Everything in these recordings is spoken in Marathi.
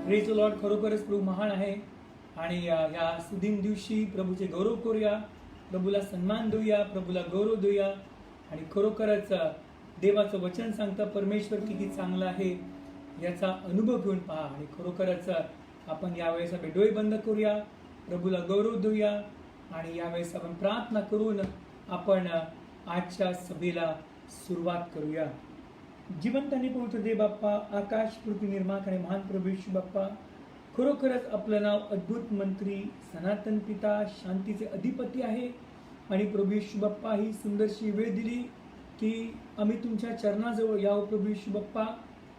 Praise the lord. खरोखरच प्रभू महान आहे आणि या सुदिन दिवशी प्रभूचे गौरव करूया, प्रभूला सन्मान देऊया, प्रभूला गौरव देऊया. आणि खरोखरच देवाचं वचन सांगतं परमेश्वर किती चांगला आहे याचा अनुभव घेऊन पहा. आणि खरोखरच आपण यावेळेस आपण डोळे बंद करूया, प्रभूला गौरव देऊया आणि यावेळेस आपण प्रार्थना करून आपण आजच्या सभेला सुरुवात करूया. जिवंत आणि पवित्र देव बाप्पा, आकाश पृथ्वी निर्माण आणि महान प्रभू येशू बाप्पा, खरोखरच आपलं नाव अद्भुत मंत्री, सनातन पिता, शांतीचे अधिपती आहे. आणि प्रभू येशू बाप्पा ही सुंदरशी वेळ दिली की आम्ही तुमच्या चरणाजवळ यावं प्रभू येशू बाप्पा.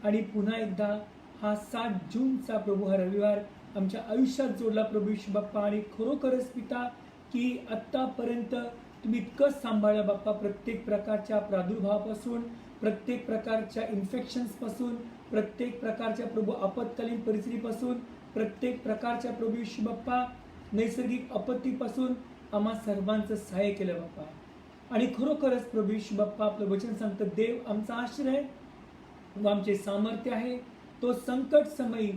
आणि पुन्हा एकदा हा 7 जूनचा प्रभू हा रविवार आमच्या आयुष्यात जोडला प्रभू येशू बाप्पा. आणि खरोखरच पिता की आत्तापर्यंत तुम्ही इतकं सांभाळलं बाप्पा, प्रत्येक प्रकारच्या प्रादुर्भावापासून, प्रत्येक प्रकारच्या इन्फेक्शन्सपासून, प्रत्येक प्रकारच्या प्रभू आपत्कालीन परिस्थितीपासून, प्रत्येक प्रकारच्या प्रभू येशू बाप्पा नैसर्गिक आपत्तीपासून आम्हा सर्वांचं सहाय्य केलं बाप्पा. आणि खरोखरच प्रभू येशू बाप्पा आपलं वचन सांगतं, देव आमचा आश्रय व आमचे सामर्थ्य आहे, तो संकट समयी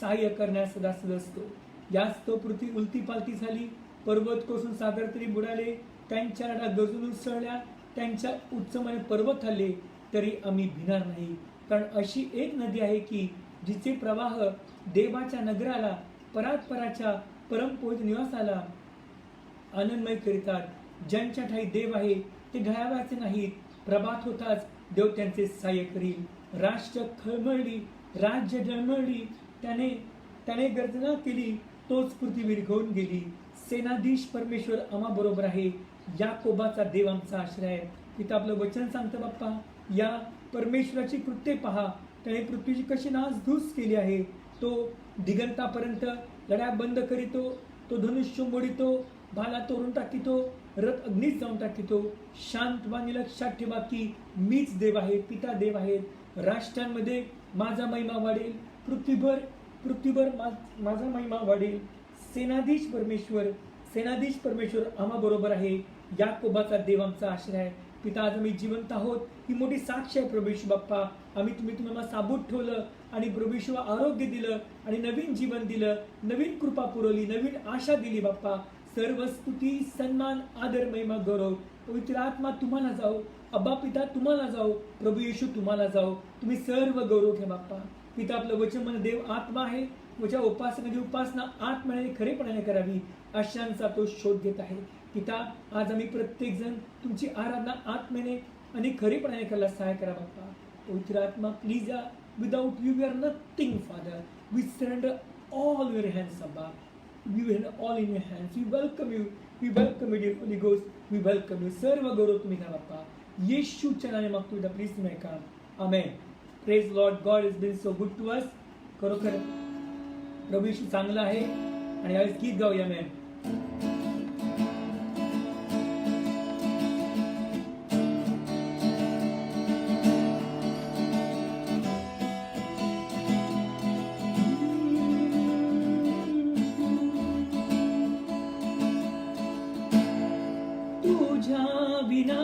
सहाय्य करण्यास सदा सद असतो. याच तो पृथ्वी उलती पालती झाली, पर्वत कोसळून सागर तरी बुडाले, त्यांच्या लाटा गरजून उसळल्या, त्यांच्या उच्चमाने पर्वत हल्ले तरी आम्ही भिणार नाही. कारण अशी एक नदी आहे की जिचे प्रवाह देवाच्या नगराला, परात्पराच्या परमपवित्र निवासाला आनंदमय करीतात. ज्यांच्या ठाई देव आहे ते ढळावायचे नाहीत, प्रभात होताच देव त्यांचे सहाय्य करील. राष्ट्र खळमळली, राज्य डळमळली, त्याने गर्जना केली, तोच पृथ्वी विरघळून गेली. सेनाधीश परमेश्वर आम्हा बरोबर आहे, याकोबाचा देव आमचा आश्रय आहे. तिथं आपलं वचन सांगतं बाप्पा, या परमेश्वराची कृत्ये पहा, त्याने पृथ्वीची कशी नासधूस केली आहे. तो दिगंतापर्यंत लढा बंद करीतो, तो धनुष्य मोडितो, भाला तोडून टाकितो, रथ अग्नीत जाऊन टाकितो. शांत वा लक्षात ठेवा की मीच देव आहे, पिता देव आहेत. राष्ट्रांमध्ये माझा महिमा वाढेल, पृथ्वीभर माझा महिमा वाढेल. सेनाधीश परमेश्वर आम्हा बरोबर आहे, याकोबाचा देव आमचा आश्रय आहे. पिता, आज आम्ही जिवंत आहोत ही मोठी साक्ष आहे प्रभू येशू बाप्पा. तुम्ही आम्हाला साबूत ठेवलं आणि प्रभू येशू आरोग्य दिलं आणि नवीन जीवन दिलं, नवीन कृपा पुरवली, नवीन आशा दिली बाप्पा. सर्व स्तुती, सन्मान, आदर, महिमा, गौरव पवित्र आत्मा तुम्हाला जाओ, अब्बा पिता तुम्हाला जाओ, प्रभू येशू तुम्हाला जाओ. तुम्ही सर्व गौरव घ्या बाप्पा. पिता, आपलं वचन म्हणजे देव आत्मा आहे, वच्या उपासनेची उपासना आत्म्याने खरेपणाने करावी अशांचा तो शोध घेत आहे. पिता, आज आम्ही प्रत्येक जण तुमची आराधना आत्म्याने आणि खरेपणाने करायला सहाय्य करा बाप्पा. पवित्र आत्मा please, without you we are nothing father. We surrender all your hands अब्बा. We are all in your hands. We welcome you. We welcome you, dear Holy Ghost. We welcome you. सर्व गौरव तुम्ही घ्या बाप्पा. येशूच्या नावाने मागतो पिता, प्लीज तुम्ही ऐका. Amen. Praise lord. God is been so good to us. खरोखर प्रभू येशू चांगला आहे. आणि यावेळेस गीत गाऊया. आमेन. तुझ्या विना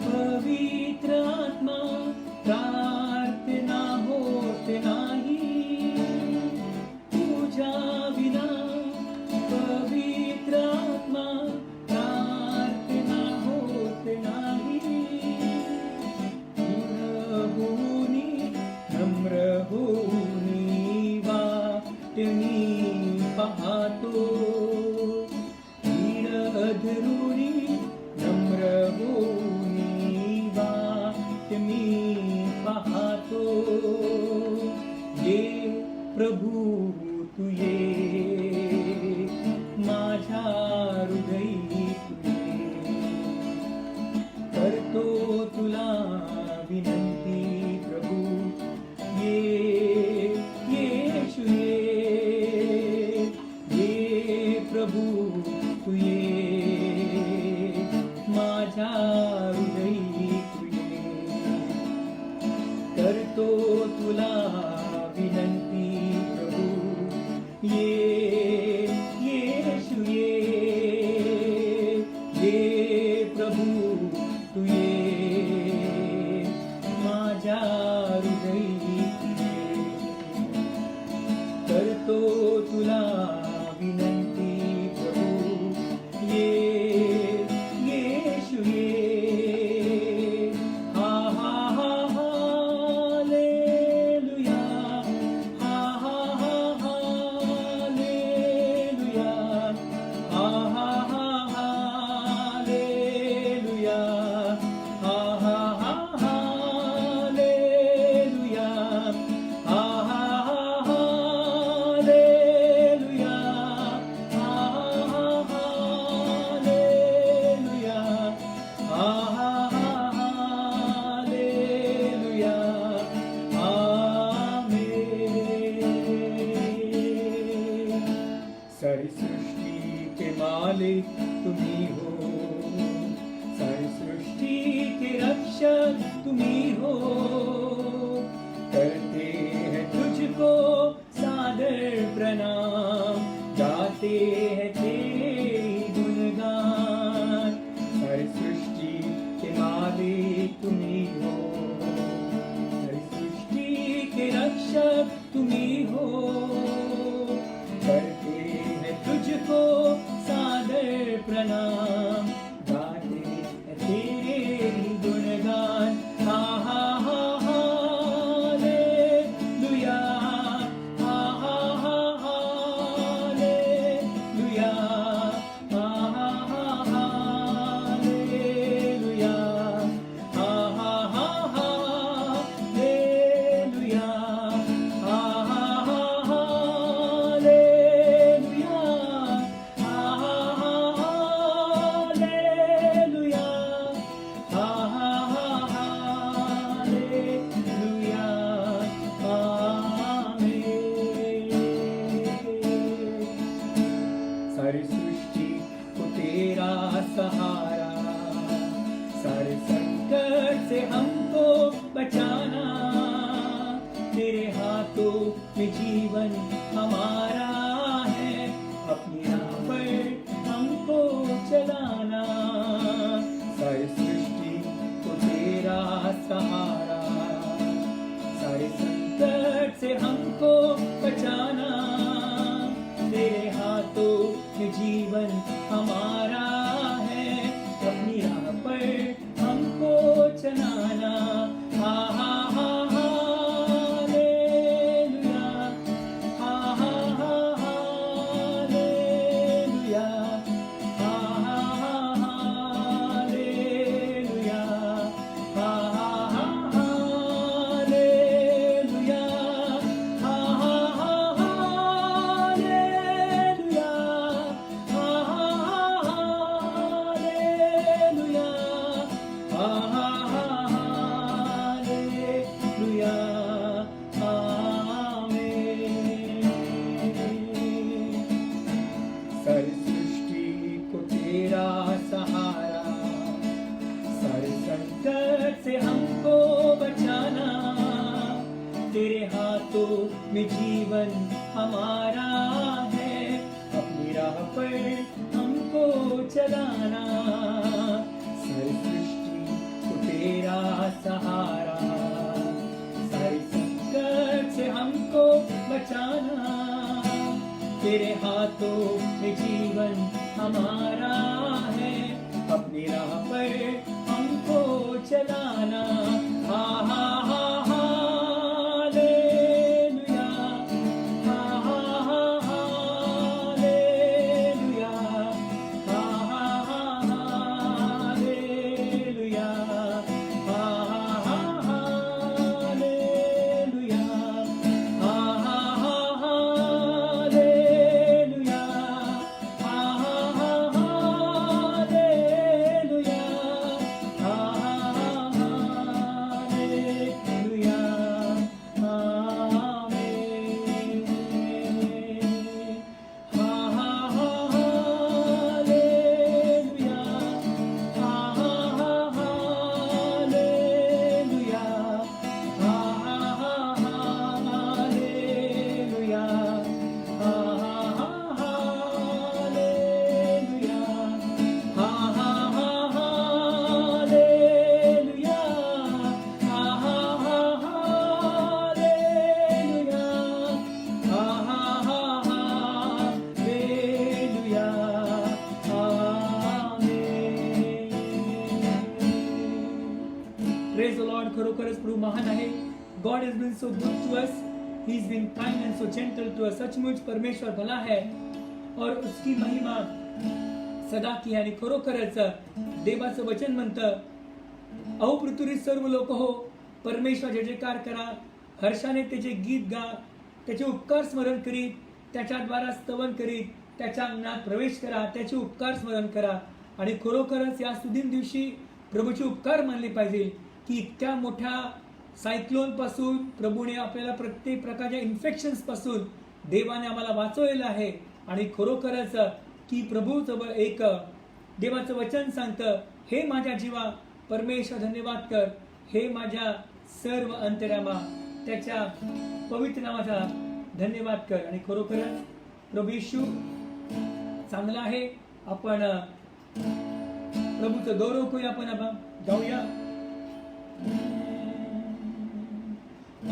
पवित्र आत्मा प्रार्थना होत नाही. तुझ्या विना पवित्र आत्मा प्रार्थना होत नाही. नम्र होऊनी वाट मी पाहतो, धरुणी नम्र होऊनी वाट मी पाहतो. ये प्रभू तू ये, माझ्या हृदयी तू ये. करतो तुला विनंती प्रभू, ये येशू ये प्रभू तू ये, माझ्या हृदयी तू ये. करतो तुला विनंती प्रभू, ये येशू ये प्रभू तू ये, माझ्या हृदयी तू ये. मालिक तुम्ही हो, सारी सृष्टि के रक्षक तुम्ही हो, करते हैं तुझको सादर प्रणाम, गाते हैं तेरी गुणगान, सारी सृष्टि के मालिक तुम्ही हो, सारी सृष्टि के रक्षक तुम्ही हो, करते हैं तुझको सादर प्रणाम, गाते हैं तेरी गुणगान। हा हा हा हालेलुया, हा हा हा हालेलुया, हा हा हा हालेलुया, हा हा हा हालेलुया, हा हा हा हालेलुया, हा हा हा हालेलुया, हा हा हा हालेलुया, आमीन। सारी सृष्टि को तेरा सहारा, सारे संकट से हमको बचाना, तेरे हाथों में जीवन हमारा है, अपनी राह पर हमको चलाना, सारी सृष्टि को तेरा सहारा, सारे संकट से हमको बचाना, तेरे हाथों में जीवन हमारा है, अपनी राह पर हमको चलाना। हा हा हा हालेलुया, हा हा हा हालेलुया, हा हा हा हालेलुया, हा हा हा हालेलुया, हा हा हा हालेलुया, हा हा हा हालेलुया, हा हा हा हालेलुया, आमीन। सारी सृष्टि को तेरा सहारा, सारे संकट से हमको बचाना, तेरे हाथों में जीवन हमारा है, अपनी राह पर हमको चलाना, सारी सृष्टि को तेरा सहारा, सारे संकट से हमको बचाना, तेरे हाथों में जीवन हमारा है, अपनी राह पर हमको चलाना। हा हा हा हालेलुया, हा हा हा हालेलुया, हा हा हा हालेलुया, हा हा हा हालेलुया, हा हा हा हालेलुया, हा हा हा हालेलुया, हा हा हा हालेलुया, आमीन। हा हा हा हालेलुया, हा हा हा हालेलुया, हा हा हा हालेलुया, हा हा हा हालेलुया, हा हा हा हालेलुया, हा हा हा हालेलुया, हा हा हा hallelujah, amen. Praise the lord. खरोखरच प्रभू महान आहे. God is been so good to us, he is been kind and so gentle to us. सचमुच परमेश्वर भला है और उसकी महिमा सदा की. आणि खरोखरच देवाचं वचन म्हणतं, अहो पृथ्वीवरील सर्व लोक हो, परमेश्वर जय जयकार करा, हर्षाने त्याचे गीत गा, त्याचे उपकार स्मरण करीत, त्याच्या द्वारा स्तवन करीत, त्याच्या अंगणात प्रवेश करा, त्याचे उपकार स्मरण करा. आणि खरोखरच या सुदिन दिवशी प्रभूचे उपकार मानले पाहिजे की इतक्या मोठ्या सायक्लोन पासून प्रभूने आपल्याला प्रत्येक प्रकारच्या इन्फेक्शन्स पासून देवाने आम्हाला वाचवलेलं आहे. आणि खरोखरच की प्रभूचं एक देवाचं वचन सांगतं, हे माझ्या जीवा परमेश्वर धन्यवाद कर, हे माझ्या सर्व अंतरामा त्याच्या पवित्र नावाचा धन्यवाद कर. आणि खरोखरच प्रभू येशू चांगला आहे. आपण प्रभूचं गौरव करूया. आपण जाऊया.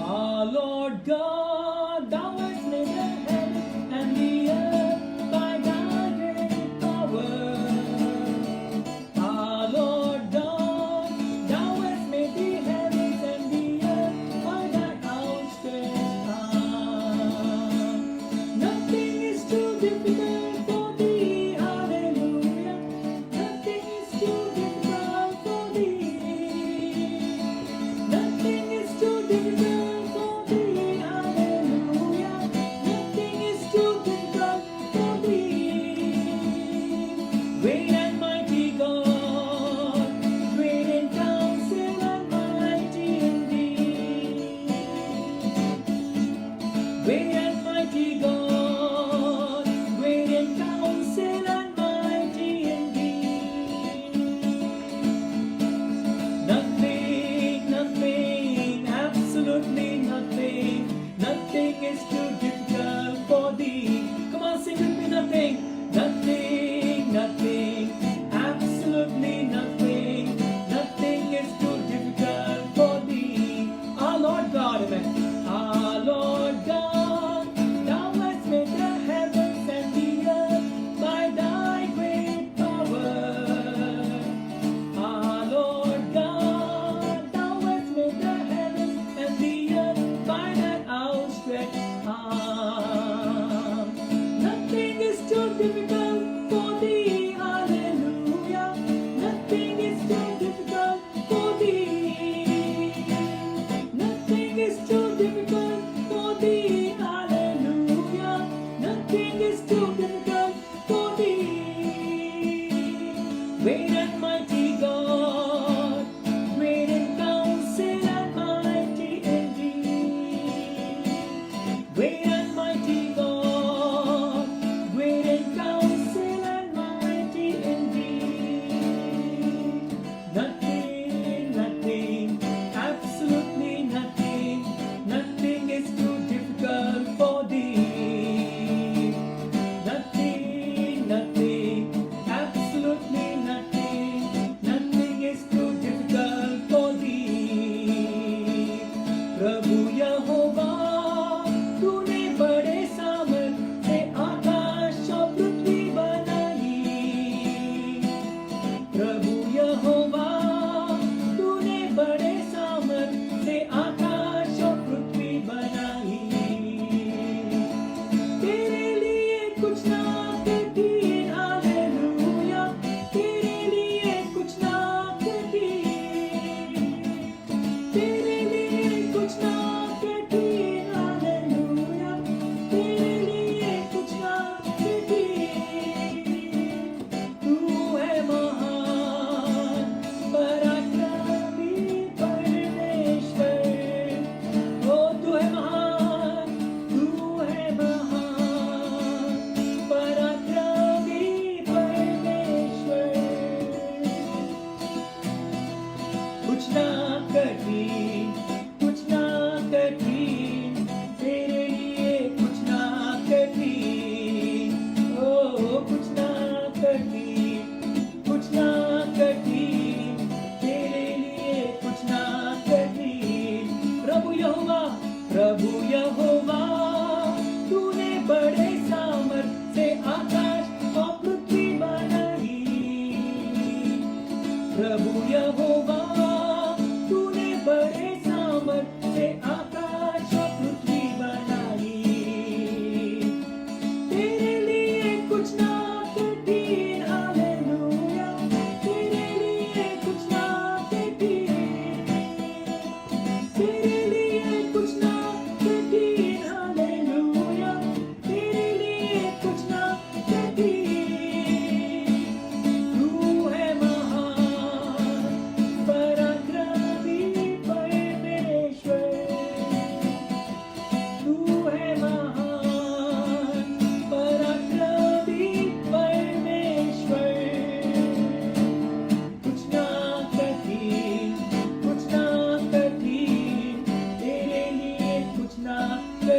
Our Lord God, thou hast made the heaven and the earth by thy great power. Our Lord God, thou hast made the heavens and the earth by thy outstretched arm. Nothing is too difficult for thee, hallelujah. Nothing is too difficult for thee. Nothing is too difficult. प्रभु यहोवा तूने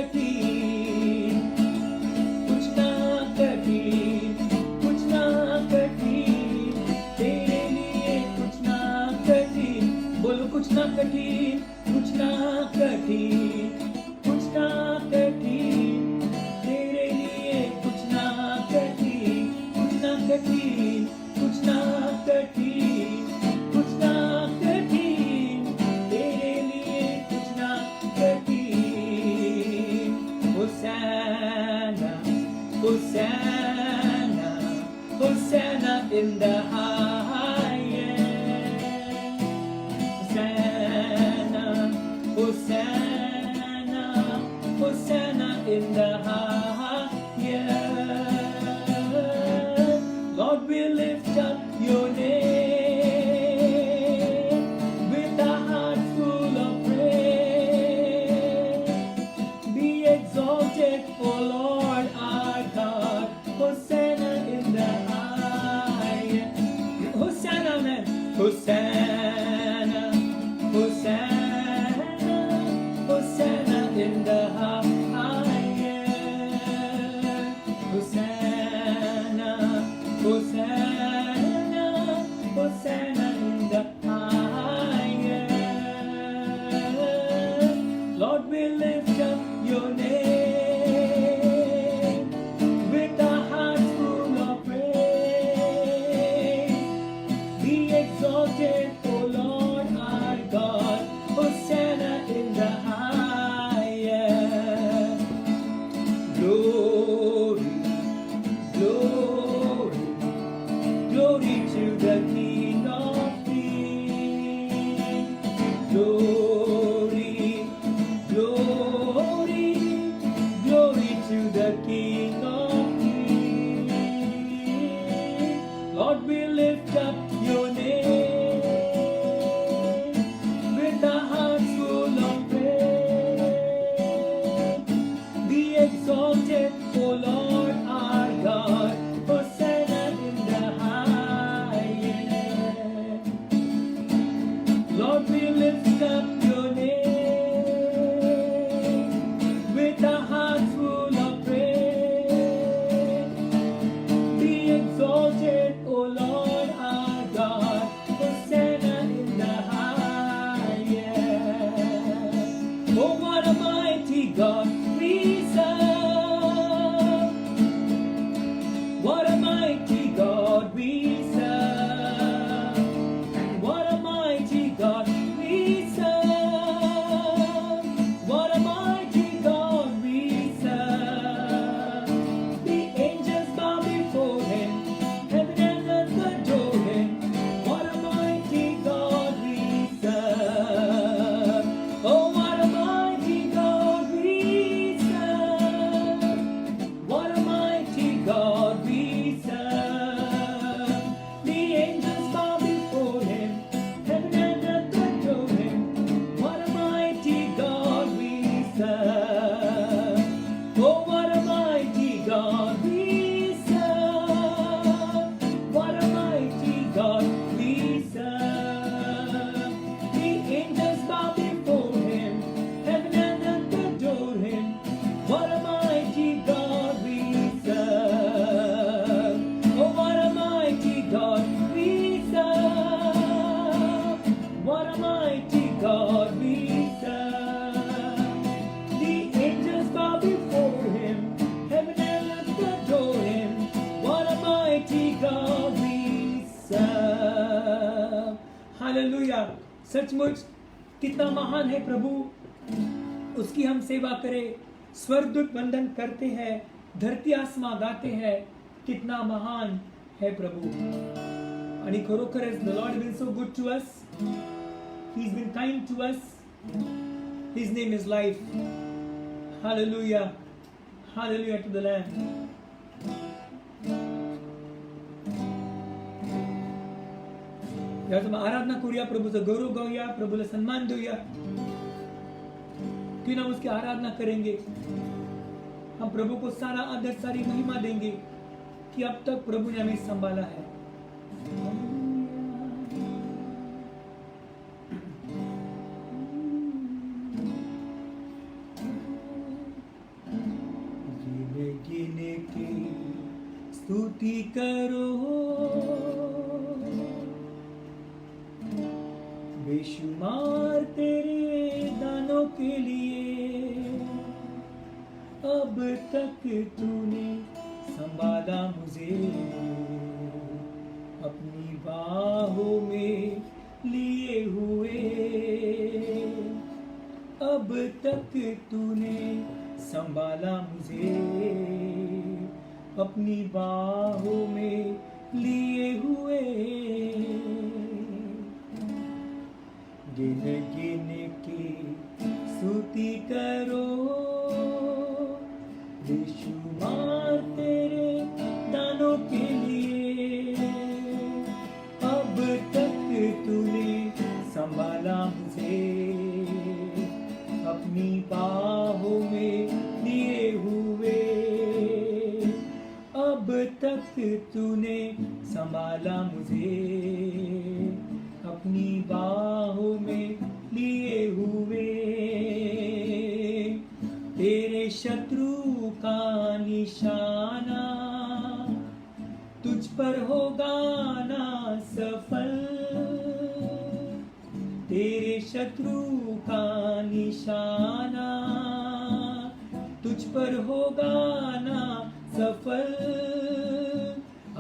कठिन, कुछ ना कठिन, कुछ ना कठिन तेरे लिए, कुछ ना कठिन। बोलो कुछ ना कठिन, कुछ ना कठिन, कुछ ना कठिन तेरे लिए, कुछ ना कठिन, कुछ ना कठिन, कुछ ना कठिन, कुछ ना कठिन तेरे लिए, कुछ ना कठिन। Hosanna, Hosanna, Hosanna in the highest. Hosanna, Hosanna, Hosanna in the highest. Lord, we lift up your name with a heart full of praise. Be exalted, O Lord our God. Hosanna in the highest. Hosanna, man. Hosanna, Hosanna, Hosanna in the highest. Hosanna, Hosanna, Hosanna in the highest. Lord, we lift up your name with a heart full of praise. Be exalted, O Lord our God. Hosanna in the highest. Glory, glory, glory to the King of Kings. Glory, glory, glory to the King of Kings. Lord, we lift up your name with a heart full of praise. Be exalted, O Lord our God. Hosanna in the highest. Lord, we lift up your name with a heart full of praise. Be exalted, O Lord our God. Hosanna in the highest. Oh, what a mighty God we serve. What a mighty God we serve. What a mighty God we serve. What a mighty God we serve. The angels bow before him, heaven and earth adore him. What a mighty God we serve. Oh, what a mighty God we serve. What a mighty God we serve. The angels bow before him, heaven and earth adore him. What a mighty God we serve. Oh, what a mighty God we serve. What a mighty God we serve. The angels bow before him, heaven and earth adore him. What a mighty God we serve. Oh, what a mighty God we serve. What a mighty God we serve. The angels bow before him, heaven and earth adore him. What a mighty God we serve. Hallelujah. सचमुच कितना महान है प्रभु, उसकी हम सेवा करें। स्वर्गदूत वंदन करते हैं, धरती आसमां गाते हैं, कितना महान है प्रभु। आणि खरोखरच the Lord been so good to us. He's been kind to us. His name is life. Hallelujah. Hallelujah to the Lamb. यार तुम आराधना करूया, प्रभुचं गौरव गाऊया, प्रभूला सन्मान देऊया। क्यों ना उसकी आराधना करेंगे, हम प्रभु को सारा आदर सारी महिमा देंगे कि अब तक प्रभु ने हमें संभाला है। स्तुति करो बेशुमार तेरे दानों के लिए। अब तक तूने संभाला मुझे, अपनी बाहों में लिए हुए। अब तक तूने संभाला मुझे, अपनी बाहों में लिए हुए। गिन गिन के स्तुति करो बेशुमार तेरे दानों के लिए। अब तक तूने संभाला मुझे, अपनी बाहों में लिए हुए। अब तक तूने संभाला मुझे, अपनी बाहों में लिए हुए। तेरे शत्रु का निशाना तुझ पर होगा ना सफल। तेरे शत्रु का निशाना तुझ पर होगा ना सफल।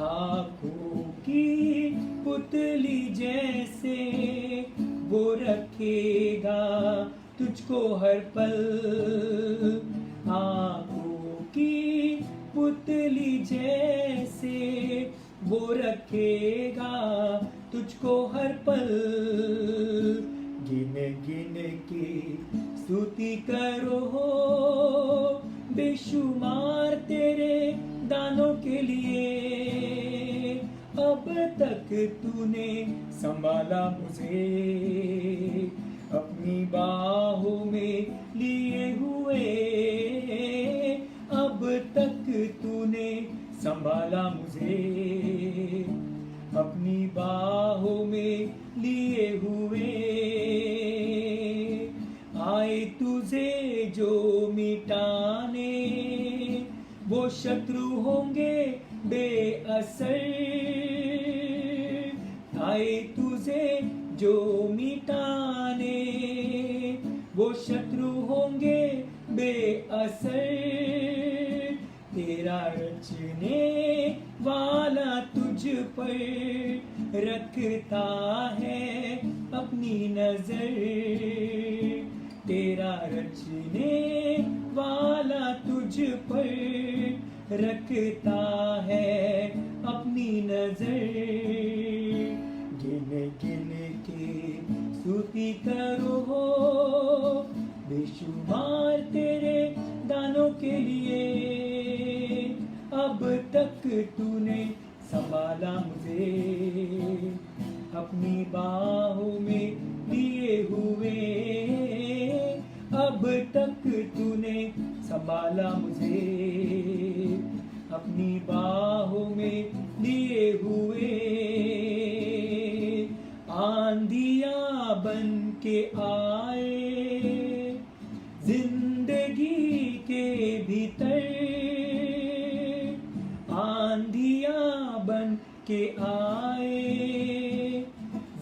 आंखों की पुतली जैसे वो रखेगा तुझको हर पल। आंखों की पुतली जैसे वो रखेगा तुझको हर पल। गिन गिन के स्तुति करो बेशुमार तेरे दानों के लिए। अब तक तूने संभाला मुझे, अपनी बाहों में लिए हुए। अब तक तूने संभाला मुझे, अपनी बाहों में लिए हुए। आए तुझे जो मिटाने, वो शत्रु होंगे बेअसर। आए तुझे जो मिटाने, वो शत्रु होंगे बेअसर। तेरा रचने वाला तुझ पर रखता है अपनी नजर। तेरा रचने वाला तुझ पर रखता है अपनी नजर। गिन गिन के स्तुति करो बेशुमार तेरे दानों के लिए। अब तक तूने संभाला मुझे, अपनी बाहों में लिए हुए। अब तक तूने संभाला मुझे, अपनी बाहों में लिए हुए। आंधियां बन के आए जिंदगी के भीतर। आंधियां बन के आए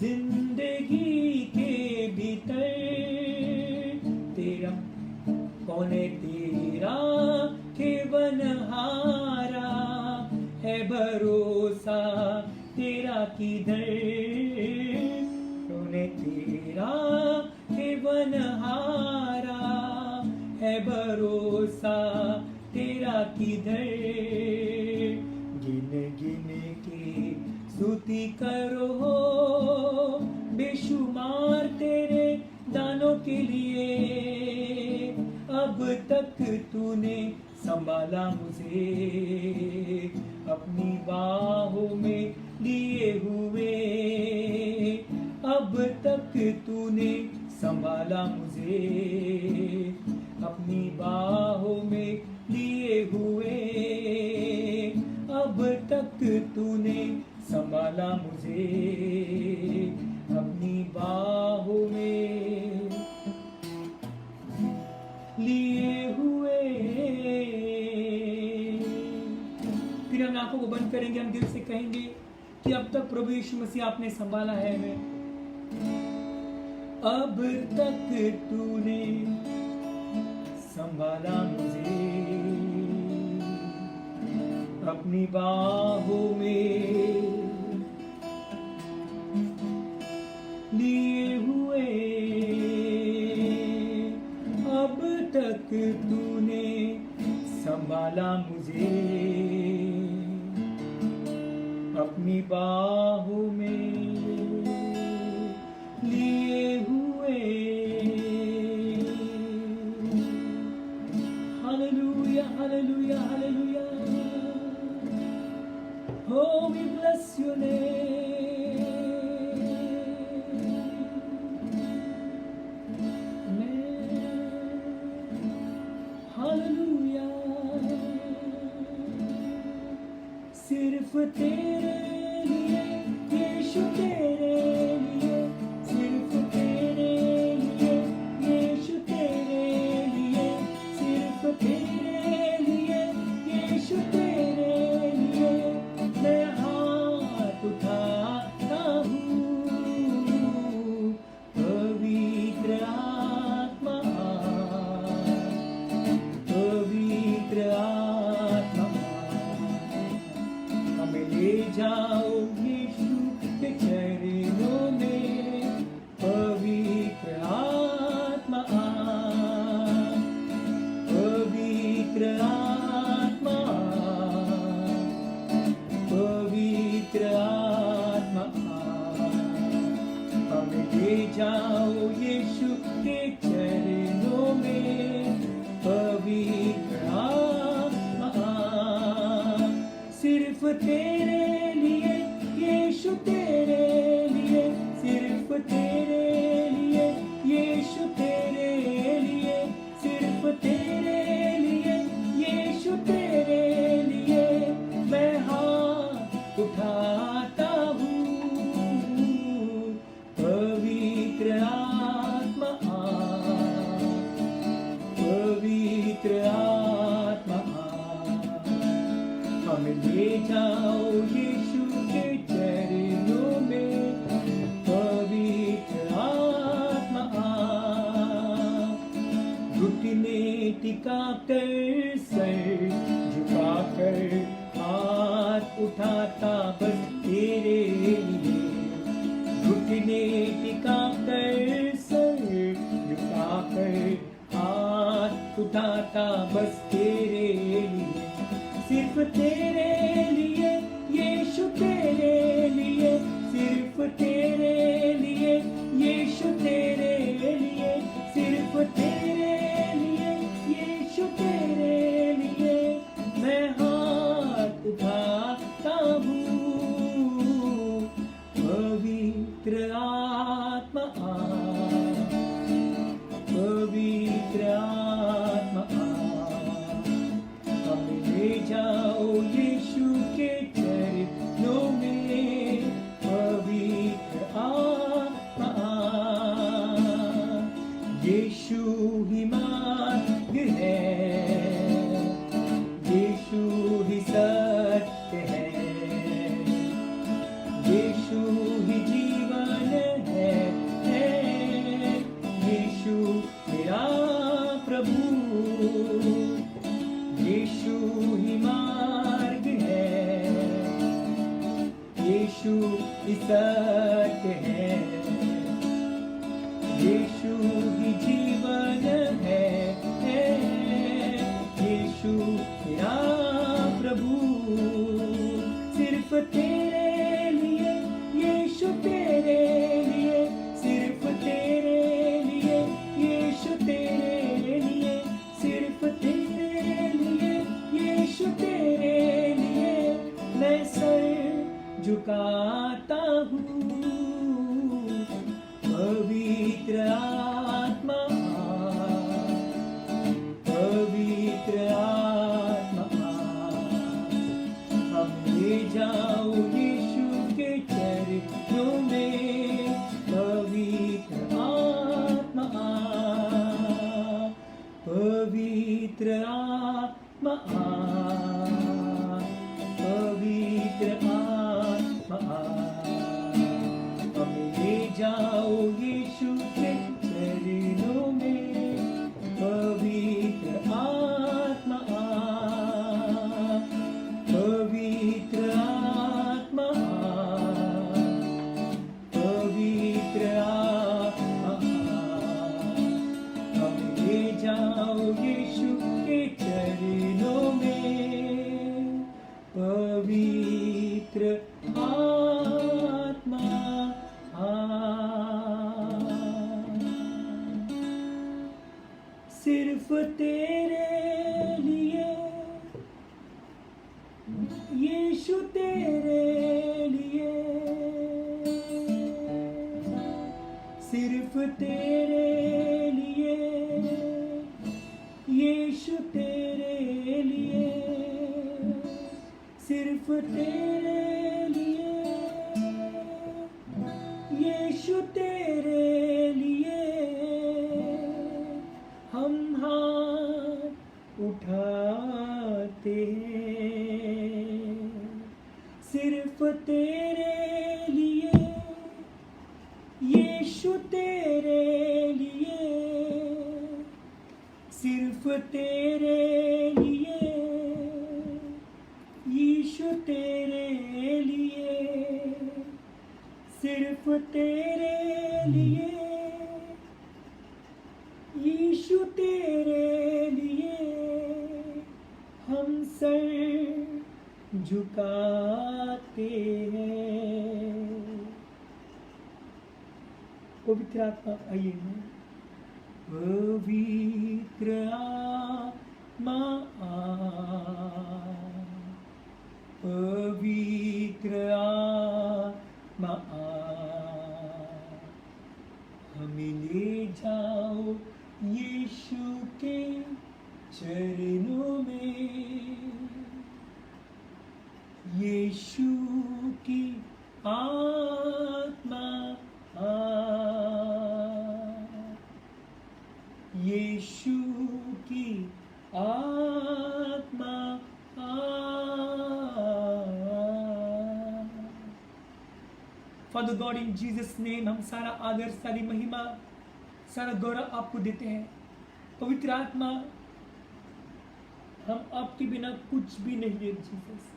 जिंदगी के भीतर। तेरा कौन है तेरा के बनहारा, है भरोसा तेरा किधर। कौन है तेरा के बनहारा, है भरोसा तेरा किधर। गिन गिन के स्तुति करो बेशुमार तेरे दानों के लिए। अब तक तूने संभाला मुझे, अपनी बाहों में लिए हुए। अब तक तूने संभाला मुझे, अपनी बाहों में लिए हुए। अब तक तूने संभाला मुझे, अपनी बाहों में लिए हुए। फिर अपनी आंखों को बंद करेंगे, हम दिल से कहेंगे कि अब तक प्रभु यीशु मसीह आपने संभाला है हमें, अब तक तूने संभाला मुझे, अपनी बाहों में लिए हुए, अब तक तूने संभाला मुझे, अपनी बाहों में लिए हुए। Hallelujah, hallelujah, hallelujah. Oh, we bless your name. Amen. Hallelujah. सिर्फ तेरे लिए यीशु, तेरे लिए, सिर्फ तेरे लिए यीशु, तेरे लिए, सिर्फ तेरे लिए यीशु, तेरे लिए मैं हाथ उठाता हूँ। पवित्र आत्मा, पवित्र आत्मा, हमें ले जाओ यीशु के चरणों में। पवित्र आत्मा, पवित्र आत्मा, पवित्र आत्मा, हमें ले जाओ यीशु के चरणों में। पवित्र आत्मा, सिर्फ तेरे लिए यीशु, तेरे लिए, सिर्फ तेरे लिए यीशु, तेरे लिए, सिर्फ तेरे लिए यीशु, तेरे लिए मैं हाथ उठाता हूँ। पवित्र आत्मा, पवित्र आत्मा, हमें ले जाओ यीशु के चरणों में। पवित्र आत्मा, घुटने टिका कर, सर झुका कर, हाथ उठाता बस तेरे लिए। घुटने टिका कर, सर झुका कर, हाथ उठाता बस तेरे लिए। सिर्फ तेरे लिए यीशु, तेरे लिए, सिर्फ तेरे लिए यीशु, तेरे लिए, सिर्फ तेरे लिए यीशु, तेरे लिए मैं हाथ उठाता हूँ। पवित्र आत्मा, पवित्र आत्मा, हमें ले जाओ यीशु के चरणों में। पवित्र आत्मा, यीशु ही मार्ग है, यीशु ही सत्य है, यीशु ही जीवन है, यीशु मेरा प्रभु, यीशु ही मार्ग है, यीशु ही सत्य है, यीशु ही जीवन है, यीशु मेरा प्रभु। सिर्फ तेरे लिए यीशु, तेरे लिए, सिर्फ तेरे लिए यीशु, तेरे लिए, सिर्फ तेरे लिए यीशु, तेरे लिए मैं सर झुकाता हूँ। पवित्र आत्मा, पवित्र आत्मा, हम ले जाओ यीशु के चरणों में। पवित्र आत्मा, पवित्र आत्मा, जाओ यीशु के चरणों में, पवित्र आत्मा पवित्र आत्मा पवित्र हमें ले जाओ यीशु के चरणों में, पवित्र आत्मा सिर्फ तेरे लिए यीशु, तेरे लिए सिर्फ तेरे लिए यीशु, तेरे लिए सिर्फ तेरे लिए यीशु, तेरे लिए हम हाथ उठाते हैं, सिर्फ तेरे लिए यीशु, तेरे लिए सिर्फ तेरे लिए यीशु, तेरे लिए सिर्फ तेरे लिए यीशु, तेरे लिए हम सर झुकाते हैं। पवित्र आत्मा आइए, पवित्र आत्मा पवित्र आत्मा हमें ले जाओ यीशु के चरणों में, यीशु की आत्मा यीशु की आत्मा father God, in Jesus name हम सारा आदर, सारी महिमा, सारा गौरव आपको देते हैं। पवित्र आत्मा, हम आपके बिना कुछ भी नहीं है Jesus.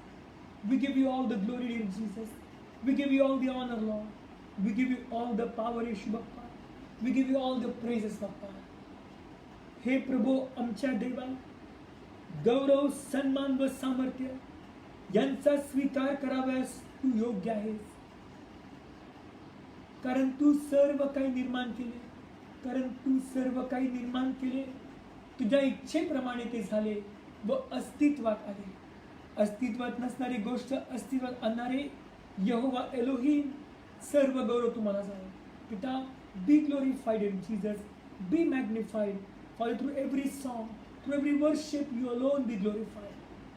We give you all the glory dear Jesus, we give you all the honour lord, we give you all the power यीशु बाप्पा, we give you all the praises बाप्पा। हे प्रभू, आमच्या देवा, गौरव, सन्मान व सामर्थ्य यांचा स्वीकार कराव्यास तू योग्य आहेस, कारण तू सर्व काही निर्माण केले, कारण तू सर्व काही निर्माण केले, तुझ्या इच्छेप्रमाणे ते झाले व अस्तित्वात आले। अस्तित्वात नसणारी गोष्ट अस्तित्वात आणणारे यहोवा एलोहीम, सर्व गौरव तुम्हाला जावो। पिता, be glorified in Jesus, be magnified, Father, through every song, through every worship, you alone be glorified.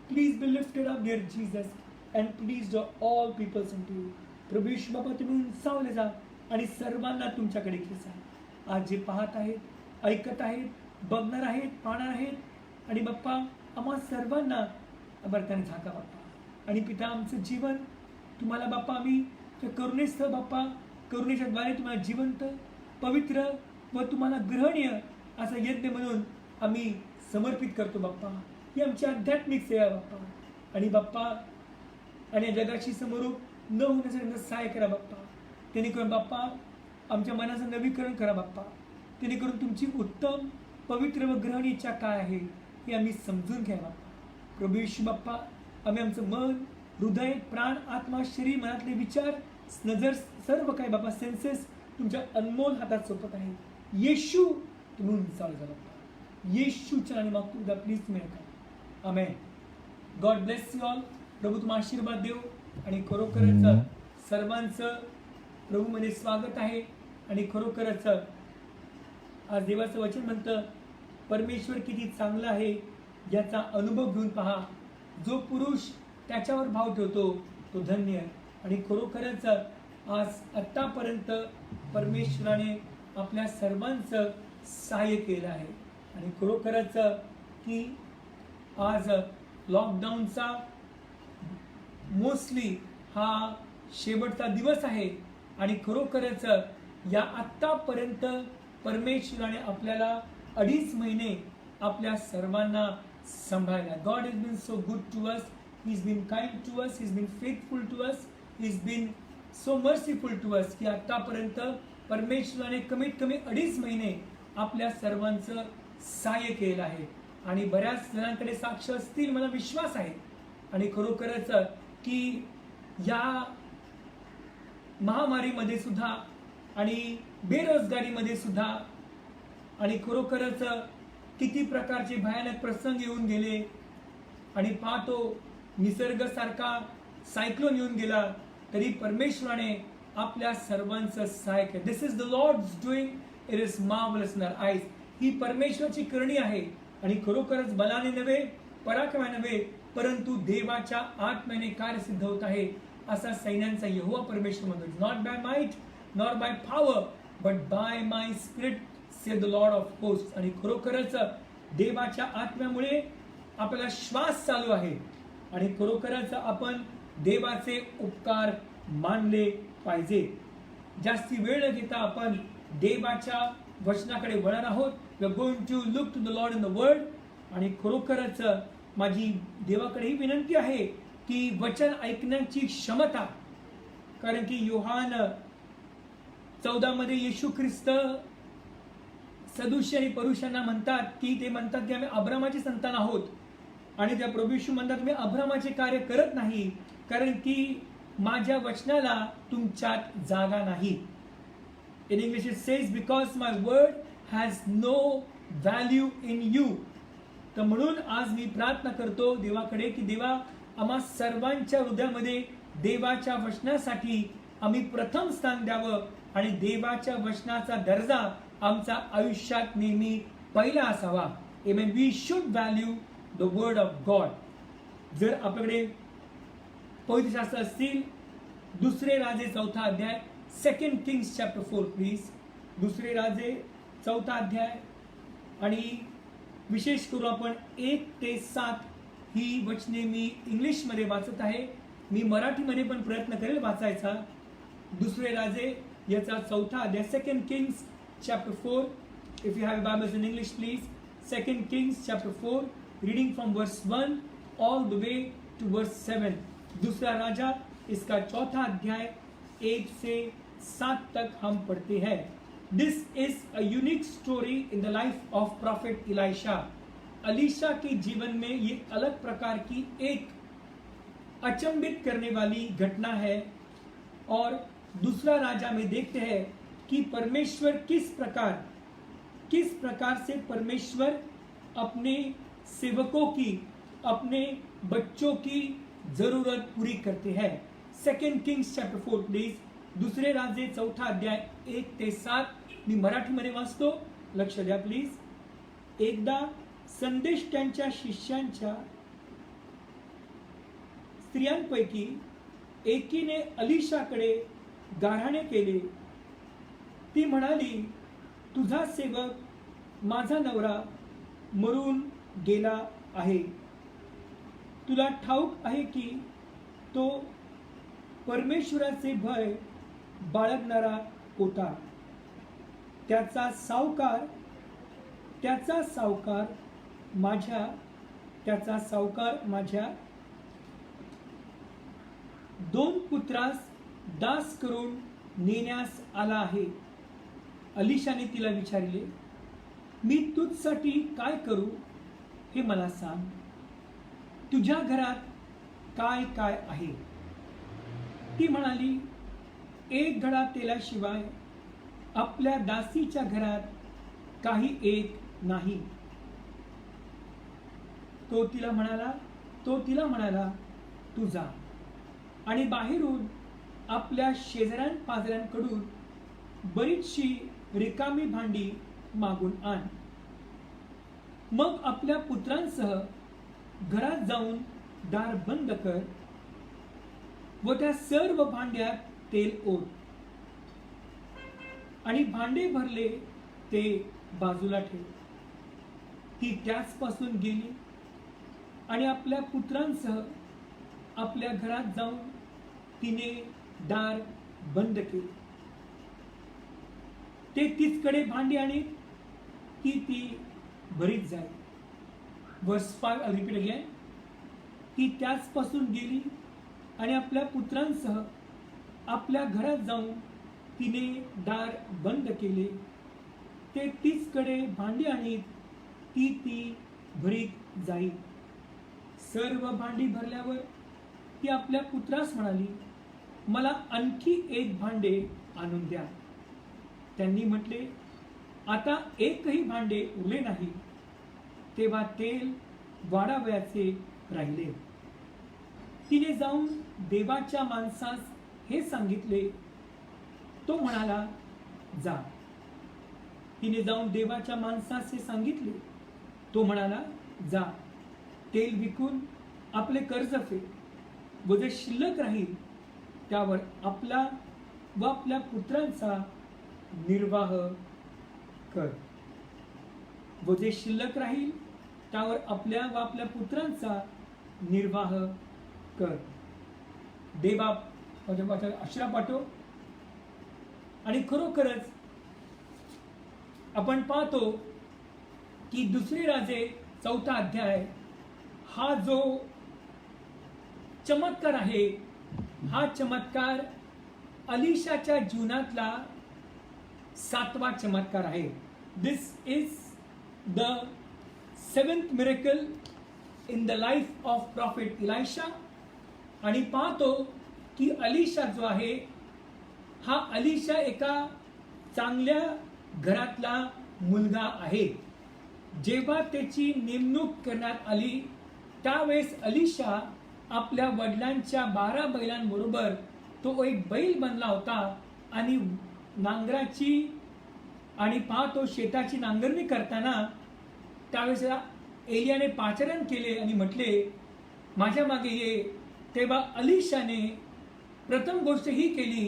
Please be lifted up, dear Jesus, and please draw all peoples unto you. प्रभू यीशु बाबा, तुम्ही उंचावले जा आणि सर्वांना तुमच्याकडे खेचा। आज जे पाहत आहेत, ऐकत आहेत, बघणार आहेत, पाहणार आहेत, आणि बाप्पा आम्हा सर्वांना बरकाने झाका बाप्पा। आणि पिता, आमचं जीवन तुम्हाला बाप्पा, आम्ही करुणेस्थळ बाप्पा, करुणेच्या द्वारे तुम्हाला जिवंत, पवित्र व तुम्हाला ग्रहणीय असा यज्ञ म्हणून आम्ही समर्पित करतो बाप्पा। ही आमची आध्यात्मिक सेवा बाप्पा, आणि बाप्पा, आणि जगाशी समरूप न होण्यासाठी सहाय्य करा बाप्पा। जेणेकरून बाप्पा आमच्या मनाचं नवीकरण करा बाप्पा, जेणेकरून तुमची उत्तम, पवित्र व ग्रहणीय इच्छा काय आहे हे आम्ही समजून घ्या बाप्पा। प्रभू येशू बाप्पा, आम्ही आमचं मन, हृदय, प्राण, आत्मा, शरीर, मनातले विचार, नजर, सर्व काही बाप्पा, सेन्सेस तुमच्या अनमोल हातात सोपत आहे। येशू, तुम्ही उंचावले जा बाप्पा, येशूच्या आणि मागतो उद्या प्लीज तुम्ही ऐका। Amen. God bless you all. प्रभू तुम्हाला आशीर्वाद देव, आणि खरोखरच सर्वांचं प्रभूमध्ये स्वागत आहे। आणि खरोखरच आज देवाचं वचन म्हणतं, परमेश्वर किती चांगला आहे याचा अनुभव घेऊन पहा, जो पुरुष त्याच्यावर भाव ठेवतो तो धन्य। आणि खरोखरच आज आत्तापर्यंत परमेश्वराने आपल्या सर्वांचं सहाय्य केलं आहे। आणि खरोखरच की आज लॉकडाऊनचा मोस्टली हा शेवटचा दिवस आहे, आणि खरोखरच या आत्तापर्यंत परमेश्वराने आपल्याला 2.5 महिने आपल्या सर्वांना सांभाळला. God is been so good to us. He is been kind to us. He is been faithful to us. He is been so merciful to us की आतापर्यंत परमेश्वराने कमीत कमी 2.5 महिने आपल्या सर्वांचं सहाय्य केलं आहे. आणि बऱ्याच जणांकडे साक्ष असतील, मला विश्वास आहे. आणि खरोखरच की या महामारीमध्ये सुद्धा आणि बेरोजगारीमध्ये सुद्धा आणि खरोखरच किती प्रकारचे भयानक प्रसंग येऊन गेले आणि पाहतो निसर्गासारखा सायक्लोन येऊन गेला तरी परमेश्वराने आपल्या सर्वांचं सहाय्य केलं. This is the lord's doing, it is marvellous in our eyes. ही परमेश्वराची करणी आहे आणि खरोखरच बलाने नव्हे, पराक्रमाने नव्हे, परंतु देवाच्या आत्म्याने कार्य सिद्ध होत आहे असा सैन्यांचा यहोवा परमेश्वर म्हणतो. Not by might not by power but by my spirit says the lord of host. आणि खरोखरच देवाच्या आत्म्यामुळे आपल्याला श्वास चालू आहे आणि खरोखरच आपण देवाचे उपकार मानले पाहिजे. जास्ती वेळ न घेता आपण देवाच्या वचनाकडे वळणार आहोत. We are going to look to the lord in the word. आणि खरोखरच माझी देवाकडे ही विनंती आहे की वचन ऐकण्याची क्षमता, कारण की योहान 14 मध्ये येशू ख्रिस्त सदुशी आणि परुषांना म्हणतात की आम्ही अब्रामाची संतान आहोत. आणि त्या प्रभू येशू म्हणतात मी अब्रामाचे कार्य करत नाही कारण की माझ्या वचनाला तुमच्यात जागा नाही. In English it says because my word has no value in you. तर म्हणून आज मी प्रार्थना करतो देवाकडे की देवा आम्हा सर्वांच्या हृदयामध्ये देवाच्या वचनासाठी आम्ही प्रथम स्थान द्यावं आणि देवाच्या वचनाचा दर्जा आमच्या आयुष्यात नेहमी पहिला असावा. Amen. We should value the word of God. जर आपल्याकडे पवित्रशास्त्र असतील, दुसरे राजे 4 अध्याय, 2 किंग्स चॅप्टर 4 प्लीज. दुसरे राजे 4 अध्याय आणि विशेष करून आपण 1 ते 7 ही वचने मी इंग्लिशमध्ये वाचत आहे. मी मराठीमध्ये पण प्रयत्न करेल वाचायचा. दुसरे राजे याचा 4 अध्याय, 2 Kings chapter 4. If you have Bibles in English, please. 2 Kings chapter 4, reading from verse 1 all the way to verse 7. दूसरा राजा इसका 4 अध्याय 1 से 7 तक हम पढ़ते हैं. This is a unique story in the life of prophet Elisha. Alisha के जीवन में ये अलग प्रकार की एक अचंभित करने वाली घटना है. और दूसरा राजा में देखते हैं कि परमेश्वर किस प्रकार से परमेश्वर अपने सेवकों की, अपने बच्चों की जरूरत पूरी करते हैं. 2 किंग्स चॅप्टर 4 प्लीज. दुसरे राजे 4 अध्याय 1 ते 7. मी मराठीमध्ये वाचतो, लक्ष द्या प्लीज. एकदा संदेश त्यांच्या शिष्यांच्या स्त्रियांपैकी एकीने अलीशाकडे गाऱ्हाणे केले. ती म्हणाली, तुझा सेवक माझा नवरा मरून गेला आहे. तुला ठाऊक आहे की तो परमेश्वराचे भय बाळगणारा होता. त्याचा सावकार माझ्या 2 पुत्रास दास करून नेण्यास आला आहे. अलीशाने तिला विचारले, मी तुझसाठी काय करू हे मला सांग. तुझ्या घरात काय काय आहे. ती म्हणाली, 1 घडा तेलाशिवाय आपल्या दासीच्या घरात काही एक नाही. तो तिला म्हणाला, तू जा आणि बाहेरून आपल्या शेजाऱ्यांपाजाऱ्यांकडून बरीचशी रिकामी भांडी मागून आण. मग आपल्या पुत्रांसह घरात जाऊन दार बंद कर व त्या सर्व भांड्यात तेल ओत आणि भांडे भरले ते बाजूला ठेव. ती त्याचपासून गेली आणि आपल्या पुत्रांसह आपल्या घरात जाऊन तिने दार बंद केले. ते तीचकडे भांडी आणि की ती भरीत जाईल. वर्स 5 I'll repeat again. ती त्याचपासून गेली आणि आपल्या पुत्रांसह आपल्या घरात जाऊन तिने दार बंद केले. ते तीचकडे भांडी आणीत ती भरीत जाईल. सर्व भांडी भरल्यावर ती आपल्या पुत्रास म्हणाली, मला आणखी एक भांडे आणून द्या. त्यांनी म्हटले, आता एकही भांडे उरले नाही. तेव्हा तेल वाढावयाचे राहिले. तिने जाऊन देवाच्या माणसास हे सांगितले. तो म्हणाला, जा. तिने जाऊन देवाच्या माणसास हे सांगितले. तो म्हणाला, जा, तेल विकून आपले कर्ज फेड व जे शिल्लक राहील त्यावर आपला व आपल्या पुत्रांचा निर्वाह कर. व जे शिल्लक राहील त्यावर आपल्या व आपल्या पुत्रांचा निर्वाह कर. देवा आशीर्वाद पाठव. आणि खरोखरच आपण पाहतो की दुसरे राजे 4 अध्याय हा जो चमत्कार आहे, हा चमत्कार अलिशाच्या जीवनातला 7वा चमत्कार आहे. This is the 7th miracle in the life of prophet Elisha. आणि पाहतो की अलिशा जो आहे, हा अलिशा एका चांगल्या घरातला मुलगा आहे. जेव्हा त्याची नेमणूक करण्यात आली त्यावेळेस अलिशा आपल्या वडिलांच्या 12 बैलांबरोबर तो एक बैल बनला होता आणि नांगराची आणि पाहतो शेताची नांगरणी करताना त्यावेळेस एलियाने पाचारण केले आणि म्हटले, माझ्या मागे ये. तेव्हा अलिशाने प्रथम गोष्ट ही केली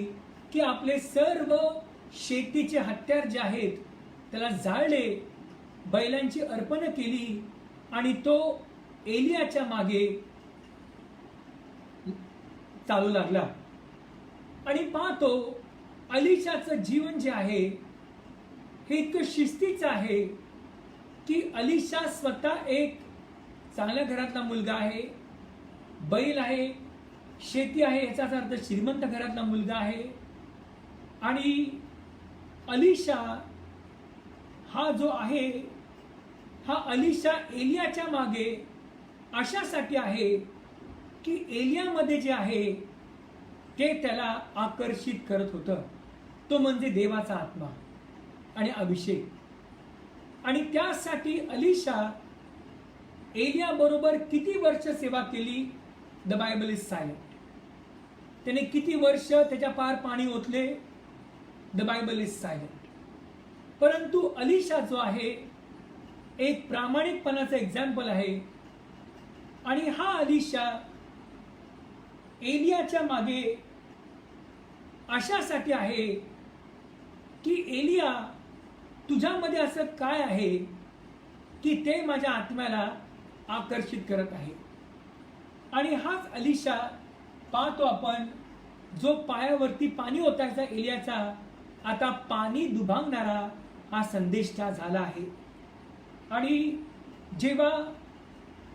की आपले सर्व शेतीचे हत्यार जे आहेत त्याला जाळले, बैलांची अर्पण केली आणि तो एलियाच्या मागे चालू लागला. आणि पाहतो अलिशाचं जीवन जे आहे हे इतकं शिस्तीचं आहे की अलिशा स्वतः एक चांगल्या घरातला मुलगा आहे, बैल आहे, शेती आहे, याचाच अर्थ श्रीमंत घरातला मुलगा आहे. आणि अलिशा हा जो आहे, हा अलिशा एलियाच्या मागे अशासाठी आहे की एलियामध्ये जे आहे ते त्याला आकर्षित करत होतं. तो म्हणजे देवाचा आत्मा आणि अभिषेक. आणि त्यासाठी अलिशा एलिया बरोबर किती वर्ष सेवा केली, द बायबल इज सायलेंट. त्याने किती वर्ष त्याच्या पार पाणी ओतले, द बायबल इज सायलेंट. परंतु अलिशा जो आहे एक प्रामाणिकपणाचं एक्झाम्पल आहे. आणि हा अलिशा एलियाच्या मागे अशासाठी आहे की एलिया, तुझ्यामध्ये असं काय आहे की ते माझ्या आत्म्याला आकर्षित करत आहे. आणि हाच अलिशा पाहतो आपण, जो पायावरती पाणी ओतायचा एलियाचा, आता पाणी दुभांगणारा हा संदेश त्या झाला आहे. आणि जेव्हा